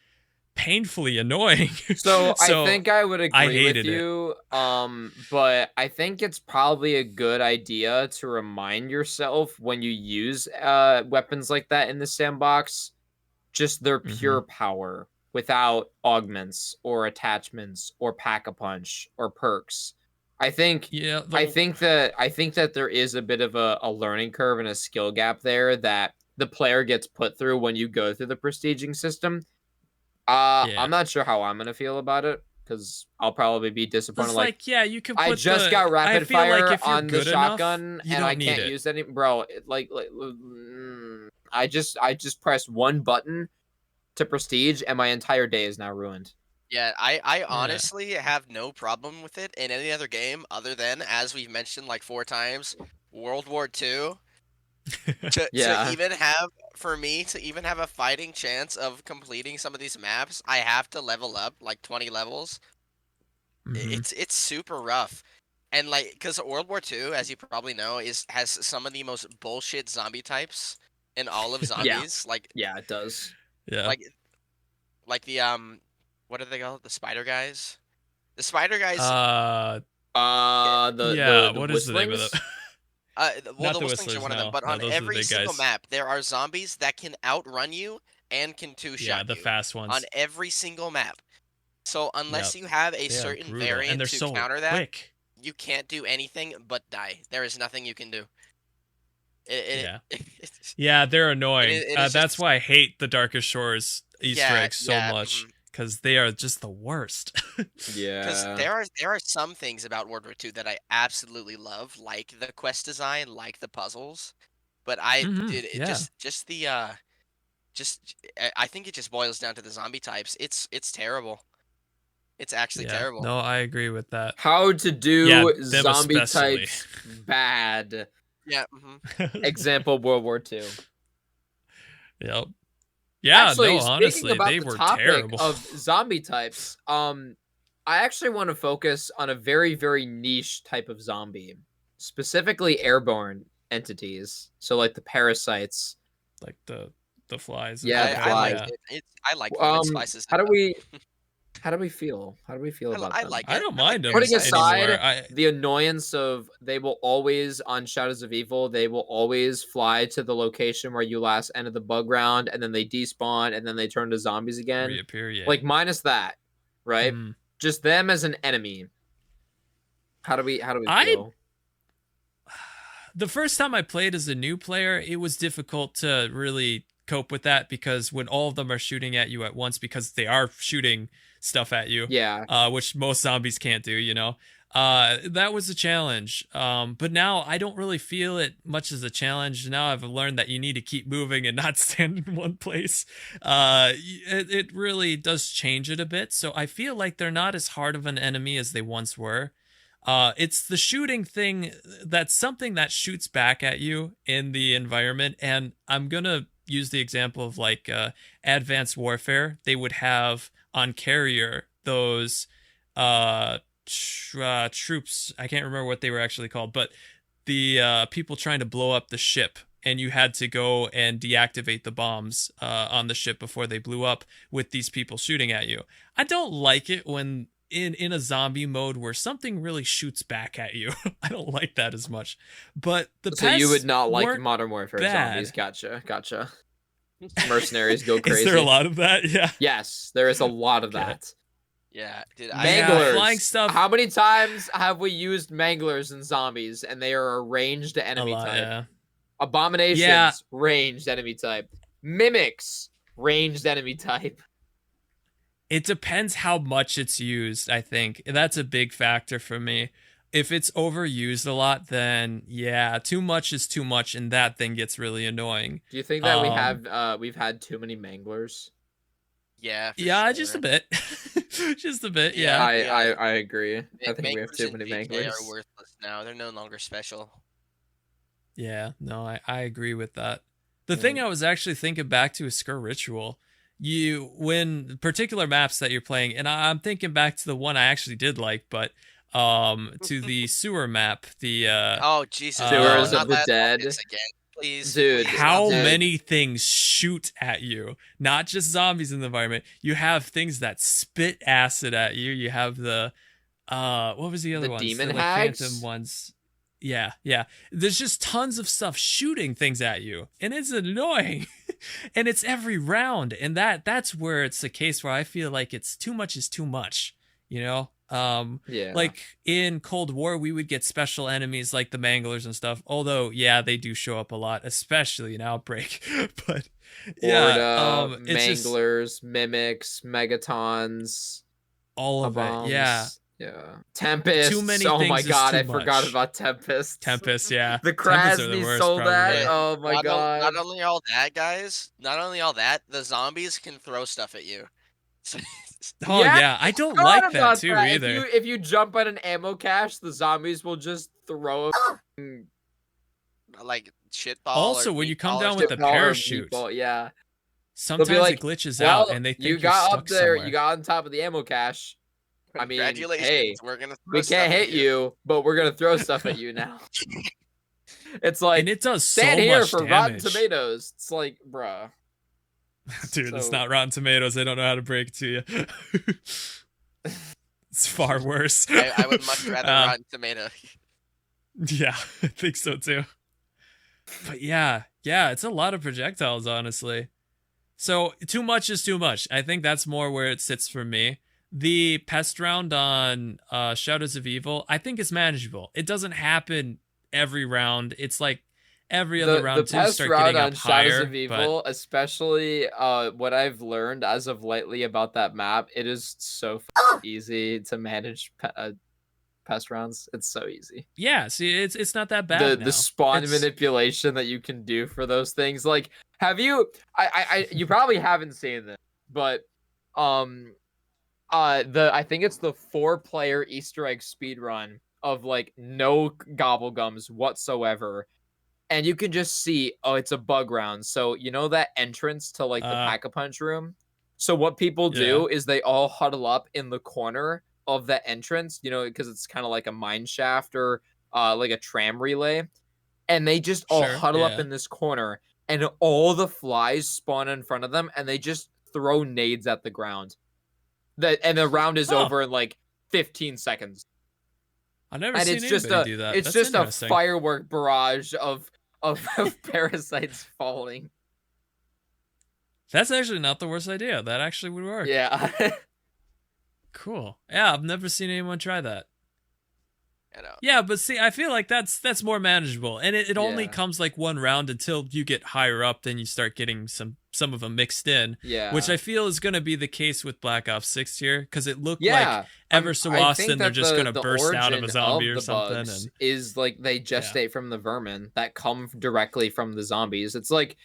painfully annoying. So I think I would agree with hated you. But I think it's probably a good idea to remind yourself when you use weapons like that in the sandbox, just their pure power without augments or attachments or pack-a-punch or perks. I think I think that there is a bit of a learning curve and a skill gap there that the player gets put through when you go through the prestiging system. I'm not sure how I'm gonna feel about it because I'll probably be disappointed. It's like, yeah, you can. I just got rapid fire like on the shotgun enough, and I can't use any. Bro, I just pressed one button to prestige and my entire day is now ruined. Yeah, I honestly have no problem with it in any other game other than, as we've mentioned like 4 times, World War II. To even have, for me to even have a fighting chance of completing some of these maps, I have to level up like 20 levels. It's super rough. And like, because World War II, as you probably know, has some of the most bullshit zombie types in all of zombies. Yeah, it does. Yeah. Like the what are they called? The spider guys? The spider guys. What is the name of it? Well, the Whistlings are one of them, but on every single map, there are zombies that can outrun you and can two-shot you. The fast ones. On every single map. So unless you have a certain variant to counter that, you can't do anything but die. There is nothing you can do. Yeah, they're annoying. That's why I hate the Darkest Shores Easter eggs so much. Because they are just the worst. Because there are some things about World War II that I absolutely love, like the quest design, like the puzzles. But I think it just boils down to the zombie types. It's terrible. It's actually terrible. No, I agree with that. How to do zombie types bad. Yeah. Example, World War II. Yep. Yeah, actually, honestly, they were terrible. Of zombie types, I actually want to focus on a very, very niche type of zombie, specifically airborne entities. So, like the parasites, like the flies. Yeah, I like it. I like spices. How do we feel? How do we feel about them? Like it. I don't mind them. Putting aside the annoyance of they will always, on Shadows of Evil, they will always fly to the location where you last ended the bug round, and then they despawn, and then they turn to zombies again. Reappear, yeah. Like, minus that, right? Just them as an enemy. How do we feel? The first time I played as a new player, it was difficult to really cope with that, because when all of them are shooting at you at once, because they are shooting stuff at you, Yeah. which most zombies can't do, you know. That was a challenge. But now I don't really feel it much as a challenge. Now I've learned that you need to keep moving and not stand in one place. It really does change it a bit. So I feel like they're not as hard of an enemy as they once were. It's the shooting thing that's something that shoots back at you in the environment. And I'm going to use the example of like Advanced Warfare. They would have on Carrier those troops. I can't remember what they were actually called, but the people trying to blow up the ship. And you had to go and deactivate the bombs on the ship before they blew up with these people shooting at you. I don't like it when in a zombie mode where something really shoots back at you. I don't like that as much. But so you would not like Modern Warfare zombies. Gotcha. Mercenaries go crazy. Is there a lot of that? Yeah. Yes, there is a lot of that. Yeah, dude. Manglers. Flying stuff. How many times have we used manglers in zombies, and they are a ranged enemy type? Yeah. Abominations, ranged enemy type. Mimics, ranged enemy type. It depends how much it's used, I think. That's a big factor for me. If it's overused a lot, then yeah, too much is too much, and that then gets really annoying. Do you think that we've had too many manglers? Yeah. Yeah, sure. just a bit. Just a bit, yeah. I agree. I think we have too many manglers. They are worthless now. They're no longer special. Yeah, no, I agree with that. The thing I was actually thinking back to is Skur Ritual. When particular maps that you're playing, and I'm thinking back to the one I actually did like, but to the sewer map, the oh Jesus, Sewers of the Dead. Again, please, dude. How many things shoot at you? Not just zombies in the environment. You have things that spit acid at you. You have the what was the other ones? Demon the hags? Phantom ones. Yeah. There's just tons of stuff shooting things at you, and it's annoying. And it's every round, and that's where it's a case where I feel like it's too much is too much, you know? Like in Cold War, we would get special enemies like the Manglers and stuff. Although, yeah, they do show up a lot, especially in Outbreak. But yeah, Manglers, Mimics, Megatons, all of it. Yeah. Yeah. Tempest. Too many oh things my god, I much. forgot about Tempest. Tempest, yeah. The Krasny sold that. Oh my god. Not only all that, guys. Not only all that, the zombies can throw stuff at you. Oh yeah, I don't like that too either. If you jump on an ammo cache, the zombies will just throw like shit ball. Also, when you come down with the parachute, yeah, sometimes it glitches out, and they think you got stuck up there. Somewhere. You got on top of the ammo cache. I mean, hey, we can't hit you, but we're gonna throw stuff at you now. It's like, and it does stand so here much for damage. Rotten Tomatoes. It's like, bruh. Dude, it's not Rotten Tomatoes. They don't know how to break it to you. It's far worse. I would much rather Rotten Tomato. Yeah, I think so too. But yeah, it's a lot of projectiles, honestly. So too much is too much. I think that's more where it sits for me. The pest round on Shadows of Evil, I think it's manageable. It doesn't happen every round. It's like every other round to start getting up higher. Shadows of Evil, but especially what I've learned as of lately about that map, it is so easy to manage pest rounds. It's so easy. Yeah, see, it's not that bad. The spawn manipulation that you can do for those things. Like, have you? You probably haven't seen this, but I think it's the 4-player Easter egg speedrun of like no gobblegums whatsoever. And you can just see, oh, it's a bug round. So you know that entrance to like the Pack-a-Punch room? So what people do is they all huddle up in the corner of that entrance, you know, because it's kind of like a mine shaft or like a tram relay. And they just all huddle up in this corner, and all the flies spawn in front of them, and they just throw nades at the ground. And the round is over in like 15 seconds. I've never seen anybody do that. It's just a firework barrage of parasites falling. That's actually not the worst idea. That actually would work. Yeah. Cool. Yeah, I've never seen anyone try that. You know. Yeah, but see, I feel like that's more manageable, and it only Yeah. comes like one round until you get higher up. Then you start getting some of them mixed in, which Yeah. I feel is going to be the case with Black Ops 6 here, because it looked like Yeah. ever so I think often they're that just going to the burst out of a origin zombie of or the something, bugs and is like they yeah, gestate from the vermin that come directly from the zombies. It's like,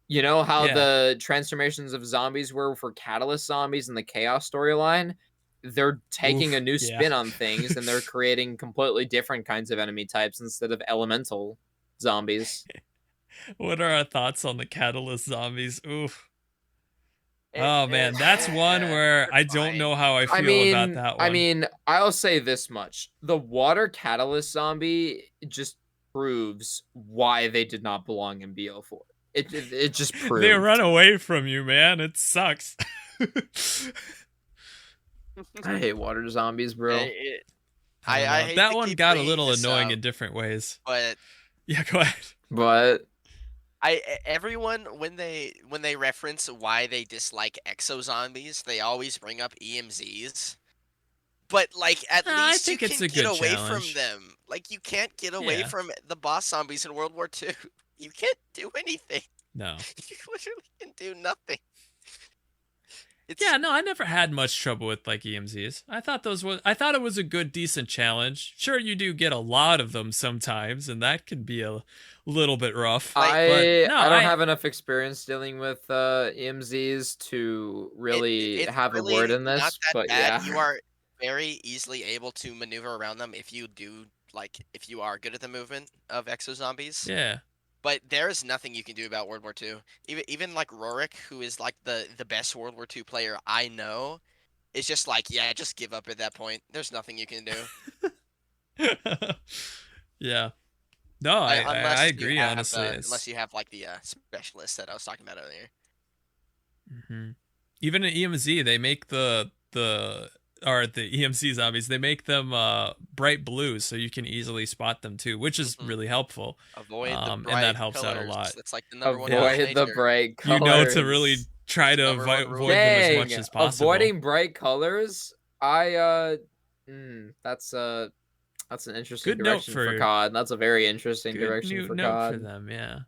you know how yeah, the transformations of zombies were for Catalyst zombies in the Chaos storyline? They're taking a oof, new yeah. spin on things and they're creating completely different kinds of enemy types instead of elemental zombies. What are our thoughts on the Catalyst zombies? Oof. It, Oh it, man, that's one where they're I don't fine. know how I feel about that one. I'll say this much. The water catalyst zombie just proves why they did not belong in BO4. It just They run proved. away from you, man. It sucks. I hate water zombies, bro. It, I don't I know. hate That to one keep got a bringing little this annoying up, in different ways. but Yeah, go ahead. But everyone when they reference why they dislike exo zombies, they always bring up EMZs. But like at I least you think it's can a get good away from challenge. them. Like you can't get away Yeah. from the boss zombies in World War II. You can't do anything. No. You literally can do nothing. It's Yeah, no, I never had much trouble with like EMZs. I thought it was a good, decent challenge. Sure, you do get a lot of them sometimes, and that can be a little bit rough. like But no, I don't have enough experience dealing with EMZs to really it's have a word really in not this, that but bad. yeah. You are very easily able to maneuver around them if you do if you are good at the movement of exo zombies. Yeah. But there is nothing you can do about World War II. Even like Rorik, who is like the best World War II player I know, is just like, yeah, just give up at that point. There's nothing you can do. Yeah. No, I Unless you agree. have Honestly, it's like the specialist that I was talking about earlier. hmm even in EMZ they make the EMC zombies, they make them bright blues so you can easily spot them too, which is Hmm. really helpful. Avoid the And that bright helps out a colors. lot. That's like the number one rule of Avoid the nature. bright You know to really colors. try to Number one rule. avoid them as much Dang, as possible. avoiding bright colors. That's an interesting Good note direction for for COD. That's a very interesting good direction new for note for COD. them. Yeah.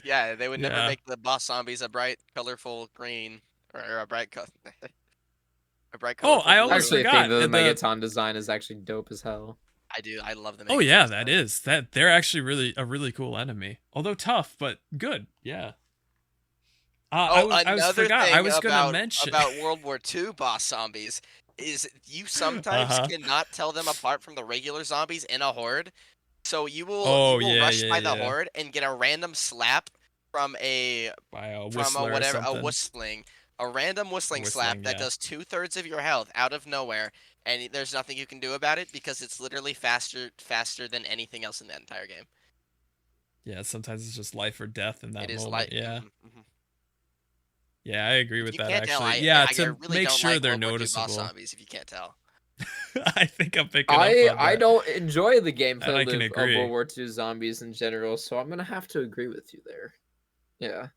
Yeah, they would never Yeah. make the boss zombies a bright, colorful green or a bright, a bright, Oh, colorful I I blue. almost actually think forgot that the the. Megaton design is actually dope as hell. I do. I love the. Oh Megaton yeah, that design. is that. They're actually really a really cool enemy. Although tough, but good. Yeah. Oh, I was another forgot. thing I was gonna mention. about World War II boss zombies is you sometimes Uh-huh. cannot tell them apart from the regular zombies in a horde. So you Oh will yeah, rush yeah, by the yeah. horde and get a random slap from By a from a whistler or whatever a something. whistling, a random whistling slap Whistling, that yeah. does 2/3 of your health out of nowhere, and there's nothing you can do about it because it's literally faster than anything else in that entire game. Yeah, sometimes it's just life or death in It that is moment. like Yeah. Yeah, I agree if with you that can't tell, actually. Yeah, I to really make don't sure like they're World War II boss noticeable. zombies. If you can't tell. I think I'm picking up on I that. don't enjoy the And I gameplay can of agree. World War II zombies in general, so I'm gonna have to agree with you there. Yeah.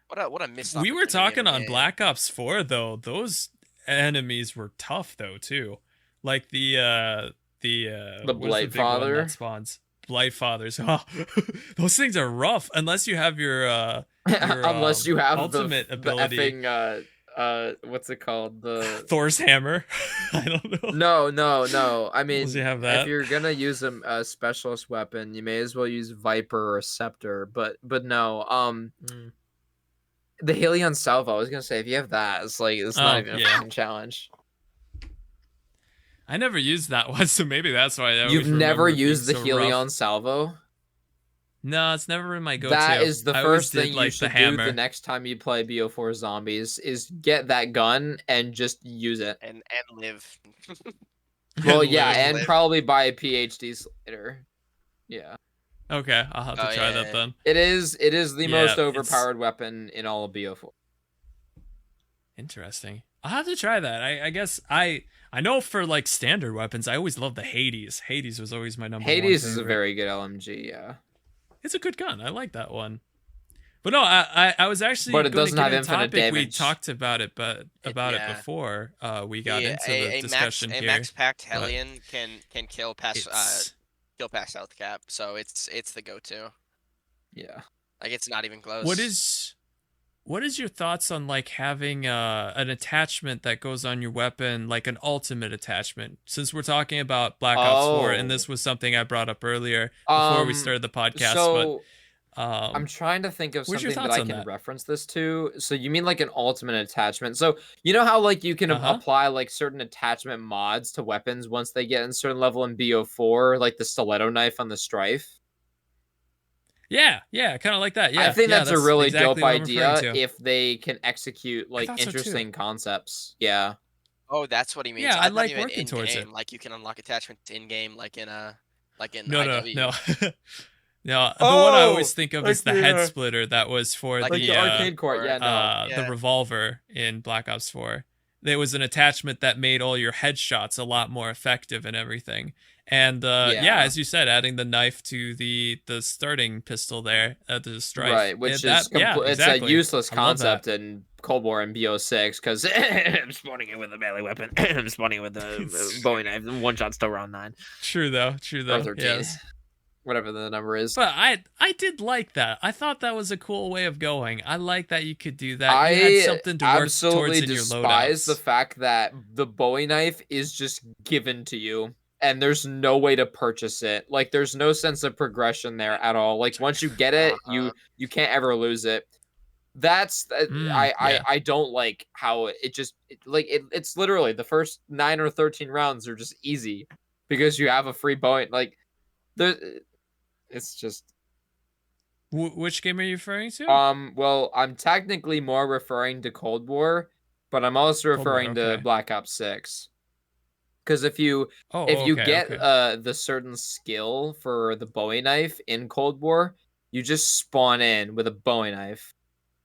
What a missed We were opportunity of a talking on game. Black Ops 4 though. Those enemies were tough though too. Like the what is the big one Blightfather. that spawns? Blightfathers. Oh, those things are rough unless you have your Unless you have ultimate the ability. effing what's it called? The Thor's hammer. I don't know. no. I Unless mean, you have if that. you're gonna use a specialist weapon, you may as well use Viper or Scepter. But no. Mm. The Helion Salvo. I was gonna say if you have that, it's not Oh, even a yeah. fucking challenge. I never used that one, so maybe that's why I always You've never remember it being used the so Helion rough. Salvo? No, it's never been my go-to. That is the I always first did thing you like the should do the hammer. next time you play BO4 Zombies is get that gun and just use it. and live. Well, And yeah, live. and probably buy a PhD later. Yeah. Okay, I'll have to Oh, try yeah, that yeah. then. It is the Yeah, most it's overpowered weapon in all of BO4. interesting. I'll have to try that. I guess I know for like standard weapons, I always loved the Hades. Hades was always my number one Hades is a favorite. very good LMG, yeah. It's a good gun. I like that one. But no, I was actually But it going to doesn't get have in infinite topic. We damage. talked about it, but about it Yeah. before we got into the A max discussion a here. max packed But Hellion can it's kill past health cap, so it's the go-to. Yeah. Like it's not even what close. is what is your thoughts on like having an attachment that goes on your weapon, like an ultimate attachment? Since we're talking about Black Ops 4, and Oh. this was something I brought up earlier before we started the podcast, but So I'm trying to think of what's your something that thoughts I on can that? reference this to. So you mean like an ultimate attachment? So you know how like you can Uh-huh. apply like certain attachment mods to weapons once they get in certain level in BO4, like the stiletto knife on the Strife? Yeah, yeah, kind of like that. I Yeah, think yeah, that's a that's really exactly dope what I'm referring idea to. if they can execute I like thought so too. interesting concepts. Yeah. Oh, that's what he means. Yeah, I I thought like you meant working in towards it. game, like you can unlock attachments in game, like in No, no, IW, no. No, the one I always Oh, think of is like the head the splitter that was for like like in the Unity arcade court. or Yeah, no. the yeah. revolver in Black Ops 4. There was an attachment that made all your headshots a lot more effective and everything. And yeah, Yeah. as you said, adding the knife to the starting pistol there at the Strife. Right, which That is yeah, it's a exactly. useless I love that. concept in Cold War and BO6 because I'm spawning it with a melee weapon. I'm spawning it with a It's Bowie knife. One shot still round 9 true though, true or though. 13, Yes. whatever the number is. But I did like that. I thought that was a cool way of going. I like that you could do that. You had I something to work towards absolutely in your despise the loadouts. fact that the Bowie knife is just given to you and there's no way to purchase it. Like there's no sense of progression there at all. Like once you get it, Uh-huh. you can't ever lose it. That's Yeah. I don't like how it just it's literally the first 9 or 13 rounds are just easy because you have a free Bowie. Like there, it's just Which game are you referring to? well, I'm technically more referring to Cold War, but I'm also Cold War. referring to Okay. Black Ops 6. Because if Oh, you okay, get okay. the certain skill for the Bowie knife in Cold War, you just spawn in with a Bowie knife.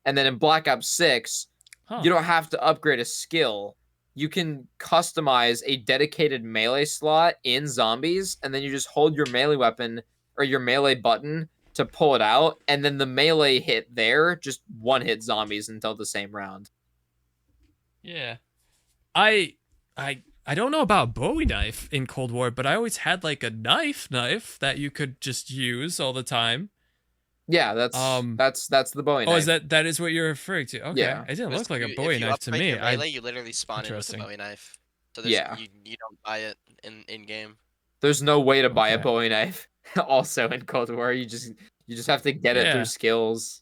And then in Black Ops 6, Huh. you don't have to upgrade a skill. You can customize a dedicated melee slot in zombies, and then you just hold your melee weapon or your melee button to pull it out, and then the melee hit there just one hit zombies until the same round. Yeah. I I don't know about Bowie knife in Cold War, but I always had like a knife that you could just use all the time. Yeah, Um that's the Bowie Oh, is knife. that is what you're referring to? Okay. Yeah, It didn't look like a Bowie If you knife to upgrade me. your I melee, you literally spawn in with the Interesting. Bowie knife. So yeah. you don't buy it in game. There's no way to buy a Okay. Bowie knife. Also in Cold War, you just have to get it through Yeah. skills,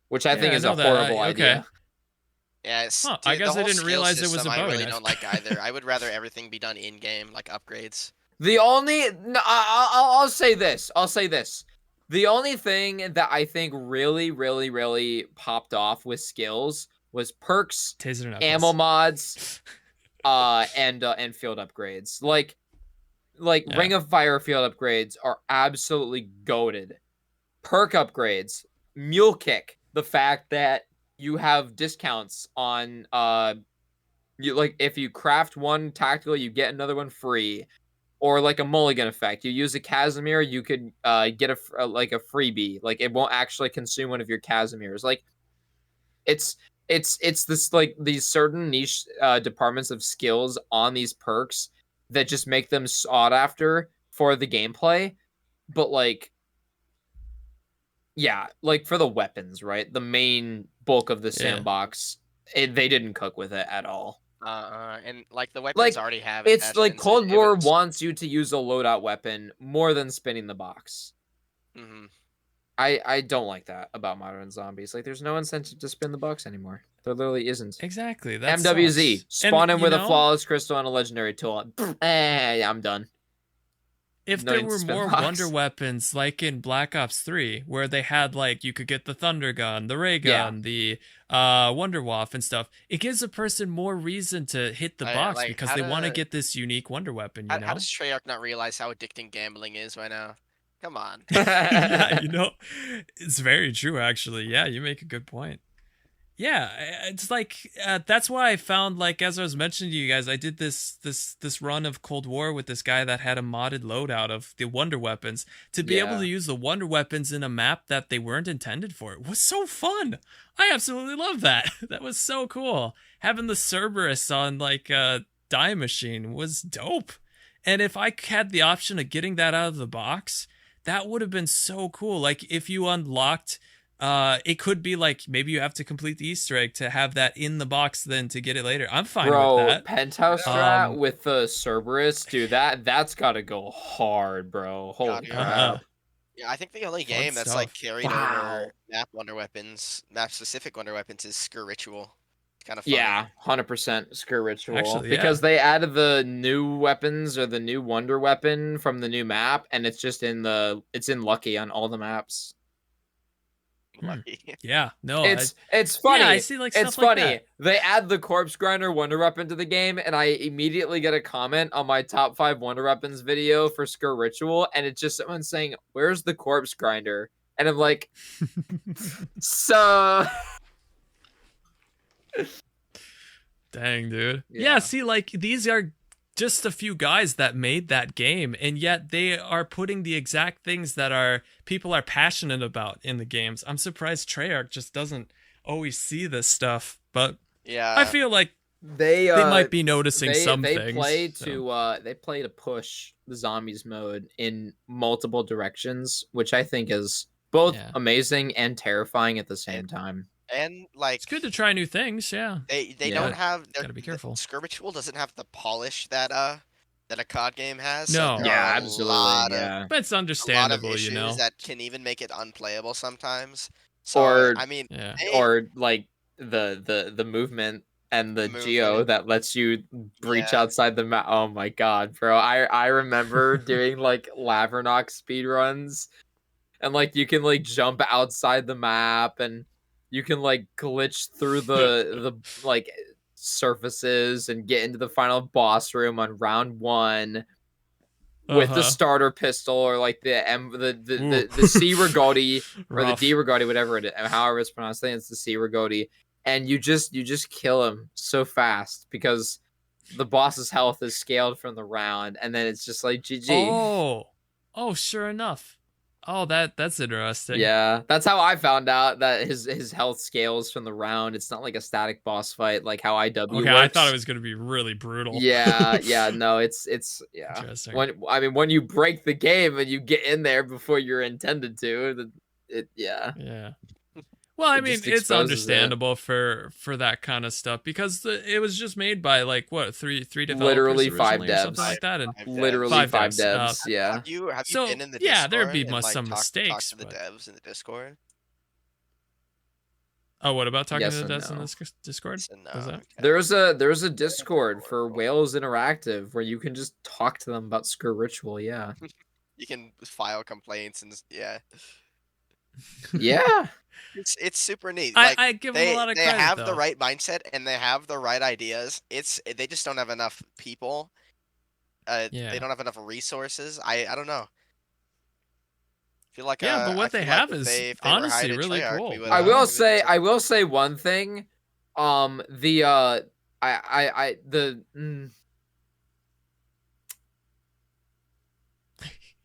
which I think Yeah, I is a know that. horrible Okay. idea. Yeah, it's, Huh, I dude, the guess I whole didn't skill realize it was system a I Bowie really knife. don't like either. I would rather everything be done in game, like upgrades. The only no, I'll say this. I'll say this. The only thing that I think really popped off with skills was perks, Taser ammo knuckles. mods, and field upgrades. Like Yeah. Ring of Fire field upgrades are absolutely goaded. Perk upgrades, Mule Kick, the fact that you have discounts on you like if you craft one tactical, you get another one free, or like a mulligan effect. You use a Casimir, you could get like a freebie. Like it won't actually consume one of your Casimirs. Like it's it's this like these certain niche departments of skills on these perks that just make them sought after for the gameplay. But like yeah, like for the weapons, right? The main bulk of the Yeah. sandbox, they didn't cook with it at all. And like the weapons Like already have it's like attachments. Cold If War it's wants you to use a loadout weapon more than spinning the box. mhm. I don't like that about modern zombies. Like there's no incentive to spin the box anymore. There literally isn't. Exactly. That MWZ, sucks. spawn And in you with a know, flawless crystal and a legendary tool. I'm done. if No there need to were spin the more wonder box. weapons like in Black Ops 3, where they had like you could get the thunder gun, the ray Yeah. gun, the wonder waff and stuff, it gives a person more reason to hit the box Like because they want to get this unique wonder weapon, you how know? does Treyarch not realize how addicting gambling is by now? Come on. Yeah, you know, it's very true actually. Yeah, you make a good point. Yeah, it's like that's why I found, like, as I was mentioning to you guys, I did this run of Cold War with this guy that had a modded loadout of the wonder weapons. To be able Yeah. to use the wonder weapons in a map that they weren't intended for, it was so fun. I absolutely love that. That was so cool. Having the Cerberus on like a Die Machine was dope. And if I had the option of getting that out of the box, that would have been so cool. Like if you unlocked, it could be like maybe you have to complete the Easter egg to have that in the box then to get it later. I'm fine with that. Penthouse strat Um, with the Cerberus, dude, that's gotta go hard, bro. Holy God, crap. Yeah, I think the only Fun game that's like stuff. carried Wow. over map specific wonder weapons is Skur Ritual. It's kind of funny. Yeah, 100% Skirt Ritual. Actually, Because yeah. they added the new weapons or the new wonder weapon from the new map, and it's just it's in Lucky on all the maps. Lucky. Yeah, no, It's yeah, I funny. see like It's stuff like funny. that. They add the corpse grinder wonder weapon to the game, and I immediately get a comment on my top 5 wonder weapons video for Skirt Ritual, and it's just someone saying, "Where's the corpse grinder?" And I'm like, so Dang, dude. Yeah. Yeah, see, like, these are just a few guys that made that game, and yet they are putting the exact things that people are passionate about in the games. I'm surprised Treyarch just doesn't always see this stuff, but Yeah. I feel like they might be noticing some they things. play so. to they play to push the zombies mode in multiple directions, which I think is both Yeah. amazing and terrifying at the same time. And like It's good to try new things, yeah. they Yeah. don't have Gotta be careful. Skur Ritual doesn't have the polish that a COD game has. No. So there Yeah, are absolutely. A lot Yeah. But it's of understandable, issues you know. that can even make it unplayable sometimes. So Or I mean, Yeah. or like the movement and the movement geo and- that lets you breach Yeah. outside the map. Oh my god, bro. I remember doing like Lavernock speedruns, and like you can like jump outside the map, and you can like glitch through the like surfaces and get into the final boss room on round 1 with the Uh-huh. starter pistol, or like the Ooh. the C Rigoti or the Rough. D Rigoti, whatever it is, however it's pronounced. I think it's the C Rigoti, and you just kill him so fast because the boss's health is scaled from the round, and then it's just like GG. Oh, sure enough. Oh, that's interesting. Yeah, that's how I found out that his health scales from the round. It's not like a static boss fight like how IW Okay, works. I thought it was gonna be really brutal. Yeah, no, it's yeah. Interesting. When you break the game and you get in there before you're intended to, yeah. Yeah. Well, I It mean, just it's exposes understandable for that kind of stuff because it was just made by like what three developers Literally 5 originally or something devs. like that, and Literally 5 5 devs. devs. Yeah. Have you So, been in the yeah, Discord there'd be and, like, some talk mistakes, to the but- devs in the Discord? Oh, what about talking Yes to the and devs in no. this Discord? So, no, What's that? okay. There's a Discord for Whales Interactive where you can just talk to them about Skur Ritual. Yeah. You can file complaints and yeah, Yeah. it's super neat. Like I give them a lot of they credit, have though. the right mindset and they have the right ideas. They just don't have enough people. Yeah. They don't have enough resources. I don't know. Feel like Yeah, but I what they feel like have if is they were honestly hired at really Treyarch, cool. we would, I we will would say do something. one thing.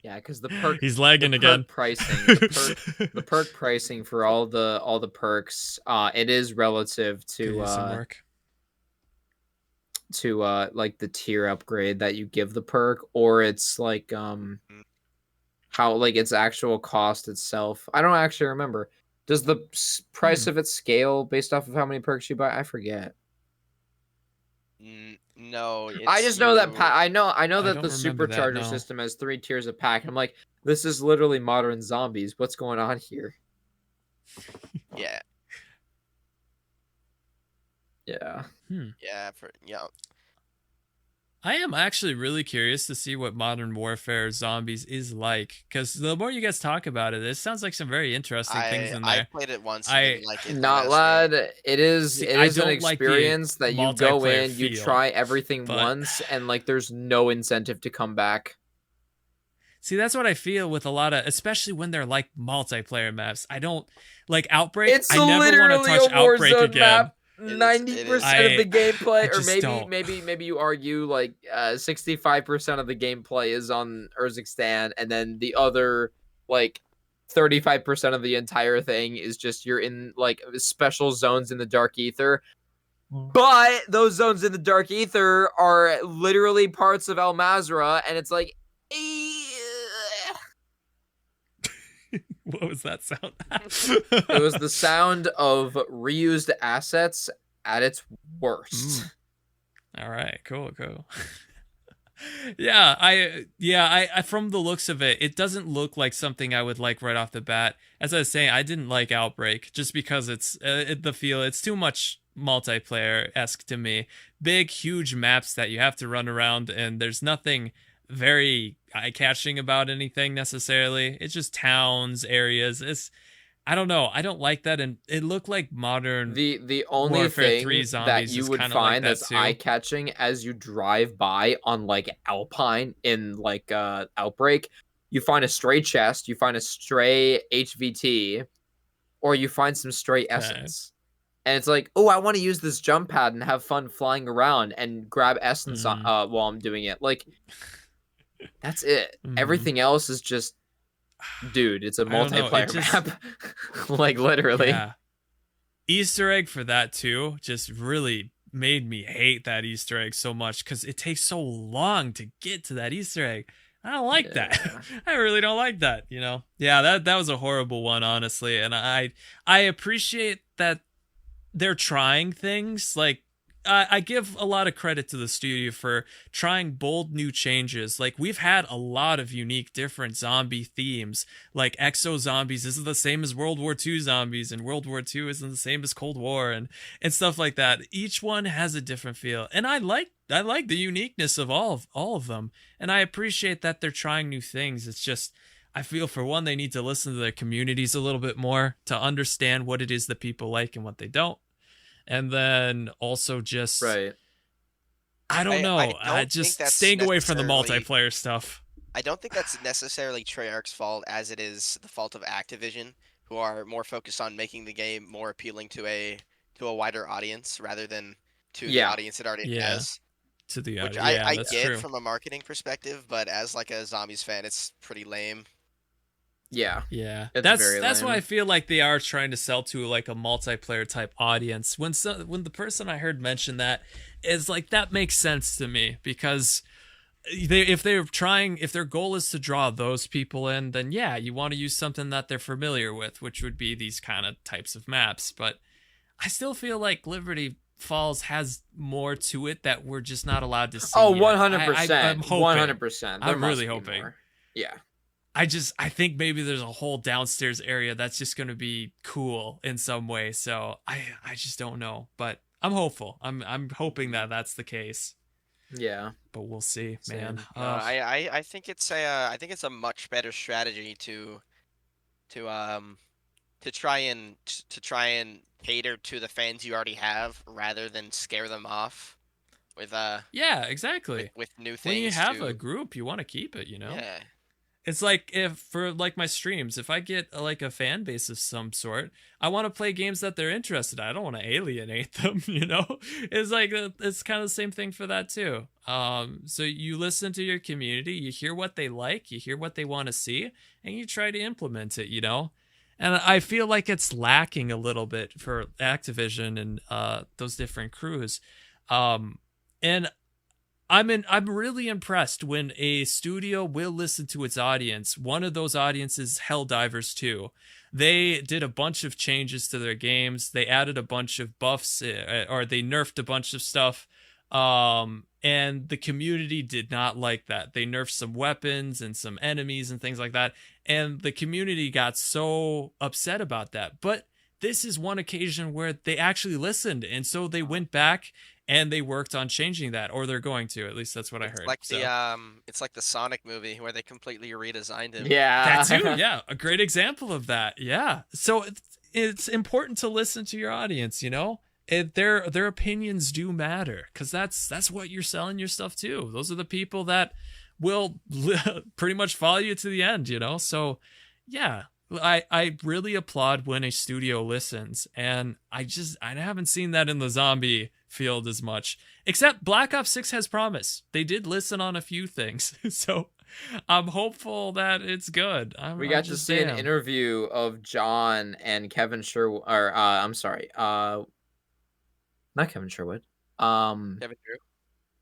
Yeah, because the perk He's lagging the perk again. pricing the perk pricing for all the perks, it is relative Give you some to work. like the tier upgrade that you give the perk, or it's like how like its actual cost itself. I don't actually remember. Does the price of it scale based off of how many perks you buy? I forget. No, I it's just know that you- I know I that don't the remember that, supercharger no. system has 3 tiers of pack. I'm like, this is literally modern zombies. What's going on here? Yeah, Yeah. yeah. I am actually really curious to see what Modern Warfare Zombies is like, because the more you guys talk about it, it sounds like some very interesting things in I there. played it once. And I- didn't like it the Not rest lad. of it. It is See, it I is an don't like the experience that you go multiplayer in, you feel, try everything but- once, and like there's no incentive to come back. See, that's what I feel with a lot of, especially when they're like multiplayer maps. I don't like Outbreak. It's I never want to literally touch a Outbreak Warzone again. map. It is. 90% of the I gameplay, or just don't. maybe you argue like 65% of the gameplay is on Urzikstan, and then the other like 35% of the entire thing is just you're in like special zones in the Dark Ether. But those zones in the Dark Ether are literally parts of Al Mazrah, and it's like, What was that sound? it was the sound of reused assets at its worst. All right, cool. I from the looks of it, it doesn't look like something I would like right off the bat. As I was saying, I didn't like Outbreak just because it's the feel. It's too much multiplayer-esque to me. Big, huge maps that you have to run around, and there's nothing very eye-catching about anything necessarily. It's just towns, areas. I don't know. I don't like that, and it looked like modern The only Warfare thing 3 that zombies you is would kinda like find that that's too. eye-catching as you drive by on like Alpine in like Outbreak, you find a stray chest, you find a stray HVT, or you find some stray essence. And it's like, oh, I want to use this jump pad and have fun flying around and grab essence while I'm doing it. Like, that's it. Everything else is just, dude, it's a multiplayer map. Like, literally. Yeah. Easter egg for that too just really made me hate that Easter egg so much because it takes so long to get to that Easter egg. I don't like that. I really don't like that, you know? Yeah, that was a horrible one, honestly. And I appreciate that they're trying things. Like, I give a lot of credit to the studio for trying bold new changes. Like, we've had a lot of unique, different zombie themes. Like, Exo Zombies isn't the same as World War II zombies, and World War II isn't the same as Cold War, and stuff like that. Each one has a different feel, and I like the uniqueness of all of them, and I appreciate that they're trying new things. It's just, I feel for one, they need to listen to their communities a little bit more to understand what it is that people like and what they don't. And then also just, right. I don't know, I just staying away from the multiplayer stuff. I don't think that's necessarily Treyarch's fault, as it is the fault of Activision, who are more focused on making the game more appealing to a wider audience rather than to the audience it already has. To the which audience, I that's get true. from a marketing perspective, but as like a Zombies fan, it's pretty lame. Yeah. That's why I feel like they are trying to sell to like a multiplayer type audience. When the person I heard mention that is like, that makes sense to me, because if their goal is to draw those people in, then yeah, you want to use something that they're familiar with, which would be these kind of types of maps. But I still feel like Liberty Falls has more to it that we're just not allowed to see. Oh, 100%. I'm hoping. 100%. I'm really hoping. Yeah. I think maybe there's a whole downstairs area that's just going to be cool in some way. So I just don't know, but I'm hopeful. I'm hoping that that's the case. Yeah, but we'll see, man. I think it's a much better strategy to try and cater to the fans you already have rather than scare them off with yeah, exactly. With new things. When you have a group, you want to keep it, you know? Yeah. It's like, if for like my streams, if I get like a fan base of some sort, I want to play games that they're interested in. I don't want to alienate them, you know? It's like, it's kind of the same thing for that too. So you listen to your community, you hear what they like, you hear what they want to see, and you try to implement it, you know? And I feel like it's lacking a little bit for Activision and those different crews. And I'm really impressed when a studio will listen to its audience. One of those audiences, Helldivers 2. They did a bunch of changes to their games. They added a bunch of buffs, or they nerfed a bunch of stuff. And the community did not like that. They nerfed some weapons and some enemies and things like that. And the community got so upset about that. But this is one occasion where they actually listened. And so they went back and they worked on changing that, or they're going to. At least that's what I heard. Like it's like the Sonic movie where they completely redesigned him. Yeah, that too. Yeah, a great example of that. Yeah, so it's important to listen to your audience. You know, their opinions do matter, because that's what you're selling your stuff to. Those are the people that will pretty much follow you to the end, you know? So, yeah, I really applaud when a studio listens, and I haven't seen that in the zombie field as much. Except Black Ops 6 has promise. They did listen on a few things, so I'm hopeful that it's good. We got to see an interview of John and Kevin Sherwood, or I'm sorry, not Kevin Sherwood. Kevin Drew.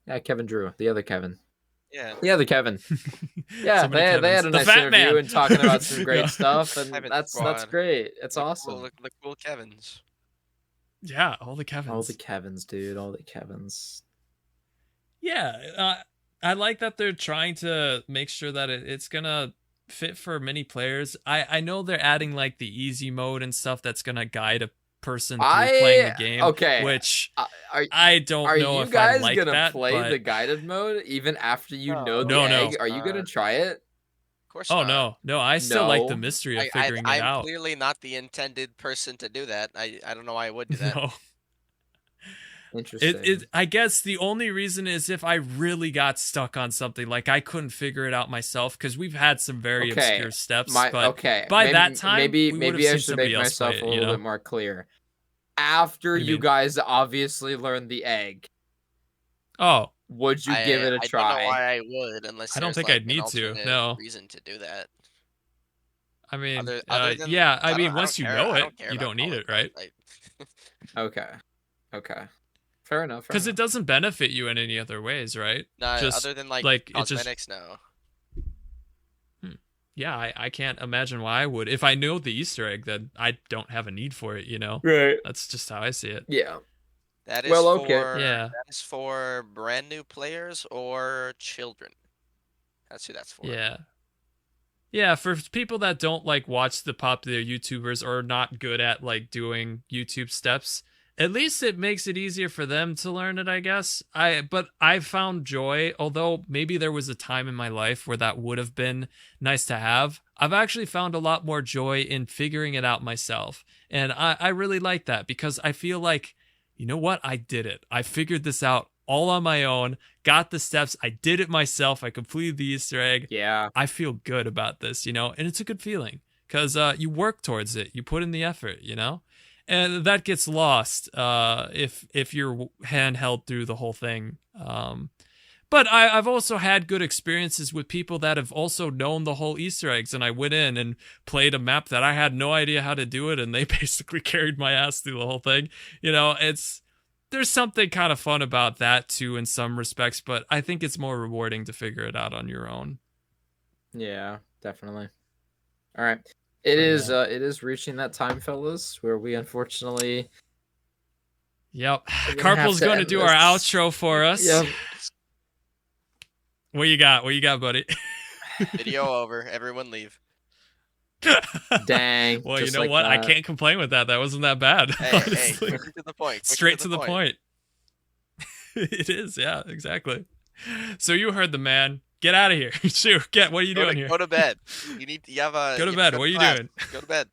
Yeah, Kevin Drew, the other Kevin. Yeah. Yeah, the Kevin. Yeah, they had a nice interview and talking about some great stuff, and that's great. It's awesome. The cool Kevins. Yeah, all the Kevins. All the Kevins, dude. All the Kevins. Yeah, I like that they're trying to make sure that it's gonna fit for many players. I know they're adding like the easy mode and stuff that's gonna guide a person through playing the game. Okay. Which I don't know if I like that. Are you guys gonna play the guided mode even after you know the egg? Are you gonna try it? Of course not. No. I still like the mystery of figuring it out. I'm clearly not the intended person to do that. I don't know why I would do that. No. Interesting. I guess the only reason is if I really got stuck on something, like I couldn't figure it out myself, because we've had some very obscure steps. By that time, maybe I should make myself a little bit more clear. After you guys obviously learned the egg, would you give it a try? I don't know why I would, unless I don't think I'd need to. No reason to do that. I mean, yeah. I mean, once you know it, you don't need it, right? Okay. Fair enough. Because it doesn't benefit you in any other ways, right? No, other than like cosmetics, no. Yeah, I can't imagine why I would. If I know the Easter egg, then I don't have a need for it, you know? Right. That's just how I see it. Yeah. That is that is for brand new players or children. That's who that's for. Yeah. Yeah, for people that don't like watch the popular YouTubers or are not good at like doing YouTube steps, at least it makes it easier for them to learn it, I guess. But I've found joy, although maybe there was a time in my life where that would have been nice to have. I've actually found a lot more joy in figuring it out myself. And I really like that, because I feel like, you know what? I did it. I figured this out all on my own, got the steps. I did it myself. I completed the Easter egg. Yeah. I feel good about this, you know, and it's a good feeling because you work towards it. You put in the effort, you know? And that gets lost if you're handheld through the whole thing. But I've also had good experiences with people that have also known the whole Easter eggs, and I went in and played a map that I had no idea how to do it, and they basically carried my ass through the whole thing. You know, there's something kind of fun about that too in some respects, but I think it's more rewarding to figure it out on your own. Yeah, definitely. All right. It is reaching that time, fellas, where we unfortunately. Yep. Carpel's going to do our outro for us. Yep. What you got? What you got, buddy? Video over. Everyone leave. Dang. Well, you know what? I can't complain with that. That wasn't that bad. Hey, to the point. Straight to the point. It is. Yeah, exactly. So you heard the man. Get out of here. Shoot, what are you doing here? Go to bed. You have a... Go to bed. What are you doing? Go to bed.